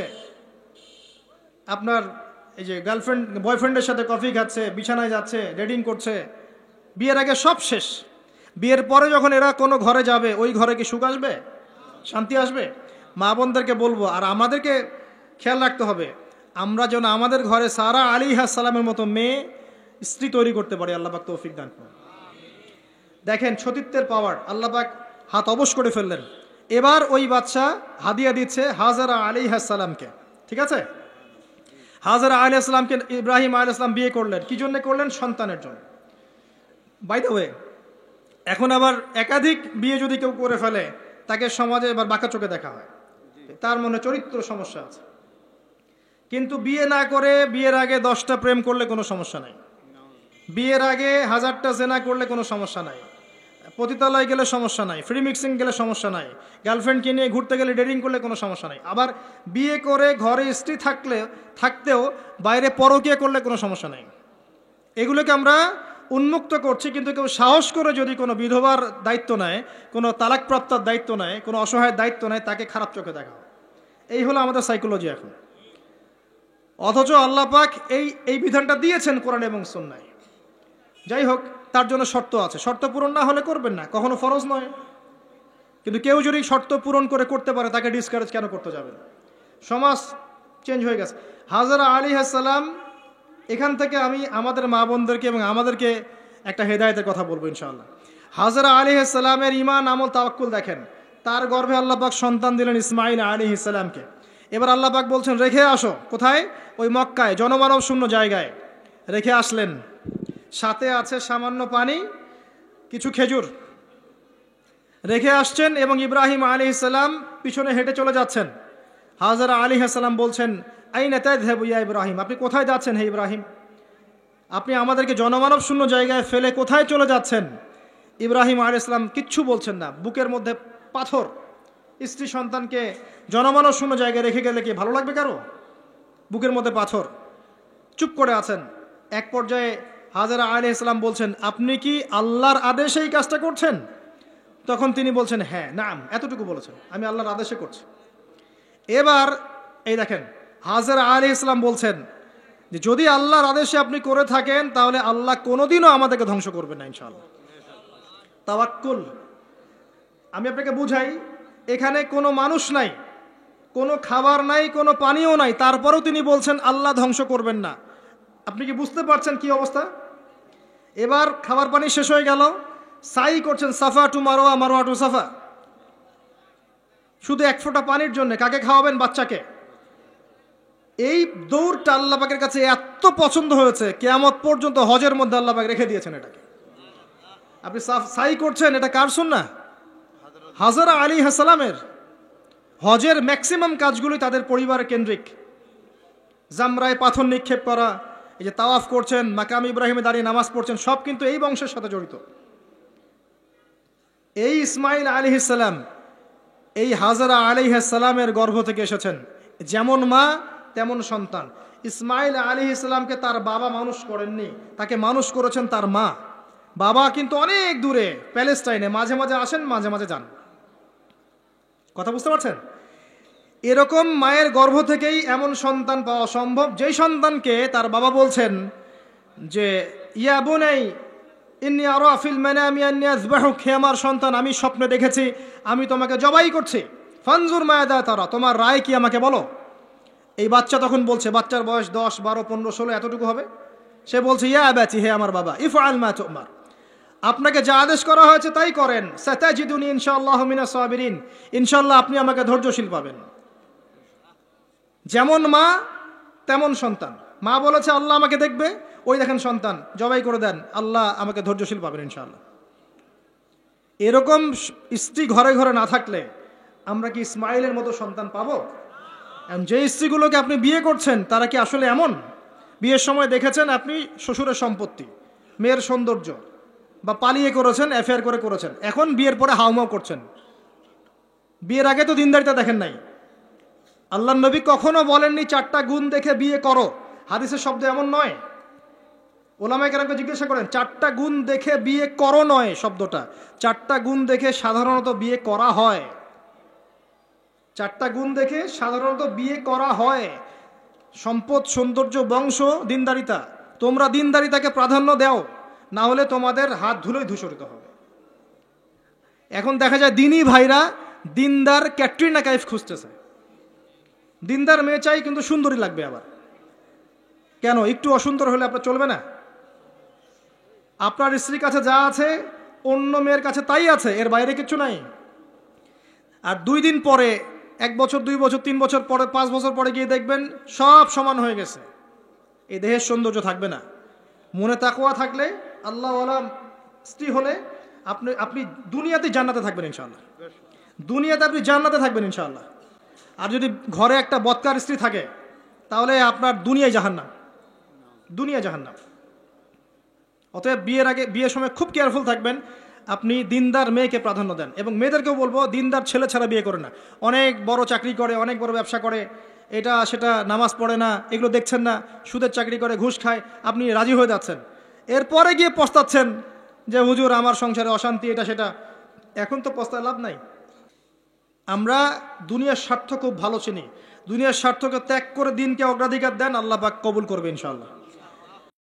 S1: আপনার এই যে গার্লফ্রেন্ড বয়ফ্রেন্ডের সাথে কফি খাচ্ছে, বিছানায় যাচ্ছে, ডেটিং করছে, বিয়ের আগে সব শেষ। বিয়ের পরে যখন এরা কোনো ঘরে যাবে, ওই ঘরে কি সুখ আসবে, শান্তি আসবে? মা বোনদেরকে বলবো, আর আমাদেরকে খেয়াল রাখতে হবে, আমরা যেন আমাদের ঘরে সারা আলাইহিস সালামের মতো মেয়ে, স্ত্রী তৈরি করতে পারি। আল্লাহ পাক তৌফিক দান করুন। দেখেন সতীত্বের পাওয়ার, আল্লাহ পাক হাত অবশ করে ফেললেন। এবার ওই বাচ্চা হাদিয়া দিচ্ছে হাজরা আলাইহিস সালামকে। ঠিক আছে, হাজরা আলাইহিস সালামকে ইব্রাহিম আলাইহিস সালাম বিয়ে করলেন। কি জন্য করলেন? সন্তানের জন্য। বাই দ্য ওয়ে, এখন আবার একাধিক বিয়ে যদি কেউ করে ফেলে, তাকে সমাজে এবার বাঁকা চোখে দেখা হয়, তার মনে চরিত্র সমস্যা আছে। কিন্তু বিয়ে না করে বিয়ের আগে 10টা প্রেম করলে কোনো সমস্যা নাই, বিয়ের আগে 1000টা জেনা করলে কোনো সমস্যা নাই, পতিতালয় গেলে সমস্যা নাই, ফ্রি মিক্সিং গেলে সমস্যা নাই, গার্লফ্রেন্ডকে নিয়ে ঘুরতে গেলে ডেটিং করলে কোনো সমস্যা নাই। আবার বিয়ে করে ঘরে স্ত্রী থাকতেও বাইরে পরকীয়া করলে কোনো সমস্যা নাই। এগুলোকে আমরা উন্মুক্ত করছি, কিন্তু কেউ সাহস করে যদি কোনো বিধবার দায়িত্ব নেয়, কোনো তালাকপ্রাপ্তার দায়িত্ব নেয়, কোনো অসহায়ের দায়িত্ব নেয়, তাকে খারাপ চোখে দেখা হয়। এই হলো আমাদের সাইকোলজি এখন। অথচ আল্লাহ পাক এই বিধানটা দিয়েছেন কোরআন এবং সুন্নাহয়। যাই হোক, তার জন্য শর্ত আছে, শর্ত পূরণ না হলে করবেন না, কখনো ফরজ নয়। কিন্তু কেউ যদি শর্ত পূরণ করে করতে পারে, তাকে ডিসকারেজ কেন করতে যাবে না? সমাজ চেঞ্জ হয়ে গেছে। হাজরা আলাইহিস সালাম, এখান থেকে আমি আমাদের মা বোনদেরকে এবং আমাদেরকে একটা হেদায়েতের কথা বলবো ইনশাআল্লাহ। হাজরা আলাইহিস সালামের ঈমান, আমল, তাওয়াক্কুল দেখেন। তার গর্ভে আল্লাহ পাক সন্তান দিলেন ইসমাঈল আলাইহিস সালামকে। এবার আল্লাহ পাক বলছেন রেখে আসো। কোথায়? ওই মক্কায়, জনমানব শূন্য জায়গায় রেখে আসলেন। সাথে আছে সামান্য পানি, কিছু খেজুর, রেখে আসছেন। এবং ইব্রাহিম আলাইহিস সালাম পিছনে হেঁটে চলে যাচ্ছেন। হাজরা আলাইহিস সালাম বলছেন, আইনা তাযহাবু ইয়া ইব্রাহিম, আপনি কোথায় যাচ্ছেন হে ইব্রাহিম? আপনি আমাদেরকে জনমানব শূন্য জায়গায় ফেলে কোথায় চলে যাচ্ছেন? ইব্রাহিম আলাইহিস সালাম কিচ্ছু বলছেন না, বুকের মধ্যে পাথর। স্ত্রী সন্তানকে জনমানব শূন্য জায়গায় রেখে গেলে কি ভালো লাগবে কারো? বুকের মধ্যে পাথর, চুপ করে আছেন। এক পর্যায়ে হাজরা আলাইহিস সালাম বলছেন, আপনি কি আল্লাহর আদেশে এই কাজটা করছেন? তখন তিনি বলছেন, হ্যাঁ, নাম, এতটুকু বলেছেন, আমি আল্লাহর আদেশে করছি। এবার এই দেখেন, হাজরা আলাইহিস সালাম বলছেন যে যদি আল্লাহর আদেশে আপনি করে থাকেন, তাহলে আল্লাহ কোনোদিনও আমাদেরকে ধ্বংস করবেন না ইনশাআল্লাহ। তাওয়াক্কুল। আমি আপনাকে বুঝাই, এখানে কোনো মানুষ নাই, কোনো খাবার নাই, কোনো পানিও নাই, তারপরেও তিনি বলছেন আল্লাহ ধ্বংস করবেন না। আপনি কি বুঝতে পারছেন কি অবস্থা? এবার খাবার পানি শেষ হয়ে গেল, সাই করছেন সাফা টু মারোয়া, মারোয়া টু সাফা, শুধু এক ফোঁটা পানির জন্য। কাকে খাওয়াবেন? বাচ্চাকে। এই দৌড়টা আল্লাহ পাকের কাছে এত পছন্দ হয়েছে, কিয়ামত পর্যন্ত হজের মধ্যে আল্লাহ পাক রেখে দিয়েছেন এটাকে। আপনি সাই করছেন, এটা কার সুন্নাহ? হাজরা আলাইহিস সালামের। হজের ম্যাক্সিমাম কাজগুলোই তাদের পরিবারের কেন্দ্রিক। জামরায় পাথর নিক্ষেপ করা, এই যে তাওয়াফ করছেন, মাকাম ইব্রাহিমে দাঁড়িয়ে নামাজ পড়ছেন, সব কিন্তু এই বংশের সাথে জড়িত। এই ইসমাইল আলাইহিস সালাম এই হাজরা আলাইহিস সালামের গর্ভ থেকে এসেছেন। যেমন মা তেমন সন্তান। ইসমাইল আলাইহিস সালামকে তার বাবা মানুষ করেননি, তাকে মানুষ করেছেন তার মা। বাবা কিন্তু অনেক দূরে, প্যালেস্টাইনে, মাঝে মাঝে আসেন, মাঝে মাঝে যান। কথা বুঝতে পারছেন? এরকম মায়ের গর্ভ থেকেই এমন সন্তান পাওয়া সম্ভব, যেই সন্তানকে তার বাবা বলছেন যে ইয়া বুনাই ইন্নী আরা ফিল মানামি আন্নী আযবাহুক, হে আমার সন্তান, আমি স্বপ্নে দেখেছি আমি তোমাকে জবাই করছি। ফানজুর মায়াদা তারা, তোমার রায় কি আমাকে বলো। এই বাচ্চা তখন বলছে, বাচ্চার বয়স 10, 12, 15, 16 এতটুকু হবে। সে বলছে, ইয়া আবাতি, হে আমার বাবা, ইফআল মা তুমার, আপনাকে যা আদেশ করা হয়েছে তাই করেন। সাতাজিদুনি ইনশাআল্লাহু মিনাস সাবিরিন, ইনশাআল্লাহ আপনি আমাকে ধৈর্যশীল পাবেন। যেমন মা তেমন সন্তান। মা বলেছে আল্লাহ আমাকে দেখবে, ওই দেখেন সন্তান জবাই করে দেন, আল্লাহ আমাকে ধৈর্যশীল পাবেন ইনশাআল্লাহ। এরকম স্ত্রী ঘরে ঘরে না থাকলে আমরা কি ইসমাইলের মতো সন্তান পাবো? যে স্ত্রীগুলোকে আপনি বিয়ে করছেন, তারা কি আসলে এমন? বিয়ের সময় দেখেছেন আপনি শ্বশুরের সম্পত্তি, মেয়ের সৌন্দর্য, বা পালিয়ে করেছেন, অ্যাফেয়ার করে করেছেন, এখন বিয়ের পরে হাউমাউ করছেন। বিয়ের আগে তো দিনদারিতা দেখেন নাই। আল্লাহর নবী কখনো বলেননি 4টা গুণ দেখে বিয়ে করো, হাদিসের শব্দ এমন নয়। ওলামায়ে কেরামকে জিজ্ঞাসা করেন, 4টা গুণ দেখে বিয়ে করো নয় শব্দটা, 4টা গুণ দেখে সাধারণত বিয়ে করা হয়। 4টা গুণ দেখে সাধারণত বিয়ে করা হয়। সম্পদ, সৌন্দর্য, বংশ, দিনদারিতা। তোমরা দিনদারিতাকে প্রাধান্য দাও, না হলে তোমাদের হাত ধুলোয় ধূসরিত হবে। এখন দেখা যায় দিনই ভাইরা দিনদার ক্যাটরিনা কাইফ খুঁজতেছে। দিনদার মেয়ে চাই, কিন্তু সুন্দরী লাগবে আবার। কেন? একটু অসুন্দর হলে আপনার চলবে না? আপনার স্ত্রীর কাছে যা আছে অন্য মেয়ের কাছে তাই আছে, এর বাইরে কিছু নাই। আর 2 দিন পরে, 1 বছর, 2 বছর, 3 বছর পরে, 5 বছর পরে গিয়ে দেখবেন সব সমান হয়ে গেছে। এই দেহের সৌন্দর্য থাকবে না। মনে তাকওয়া থাকলে, আল্লাহওয়ালা স্ত্রী হলে আপনি দুনিয়াতে জান্নাতে থাকবেন ইনশাআল্লাহ। দুনিয়াতে আপনি জান্নাতে থাকবেন ইনশাআল্লাহ। আর যদি ঘরে একটা বদকার স্ত্রী থাকে, তাহলে আপনার দুনিয়ায় জাহান্নাম, দুনিয়ায় জাহান্নাম। অতএব বিয়ের সময় খুব কেয়ারফুল থাকবেন। আপনি দিনদার মেয়েকে প্রাধান্য দেন, এবং মেয়েদেরকেও বলবো দিনদার ছেলে ছাড়া বিয়ে করে না। অনেক বড় চাকরি করে, অনেক বড় ব্যবসা করে, এটা সেটা, নামাজ পড়ে না, এগুলো দেখছেন না, সুদের চাকরি করে, ঘুষ খায়, আপনি রাজি হয়ে যাচ্ছেন। এরপরে গিয়ে পস্তাচ্ছেন যে হুজুর আমার সংসারে অশান্তি, এটা সেটা। এখন তো পস্তায় লাভ নাই। আমরা দুনিয়ার স্বার্থ খুব ভালো চিনি। দুনিয়ার স্বার্থকে ত্যাগ করে দিনকে অগ্রাধিকার দেন, আল্লাহ পাক কবুল করবে ইনশাআল্লাহ।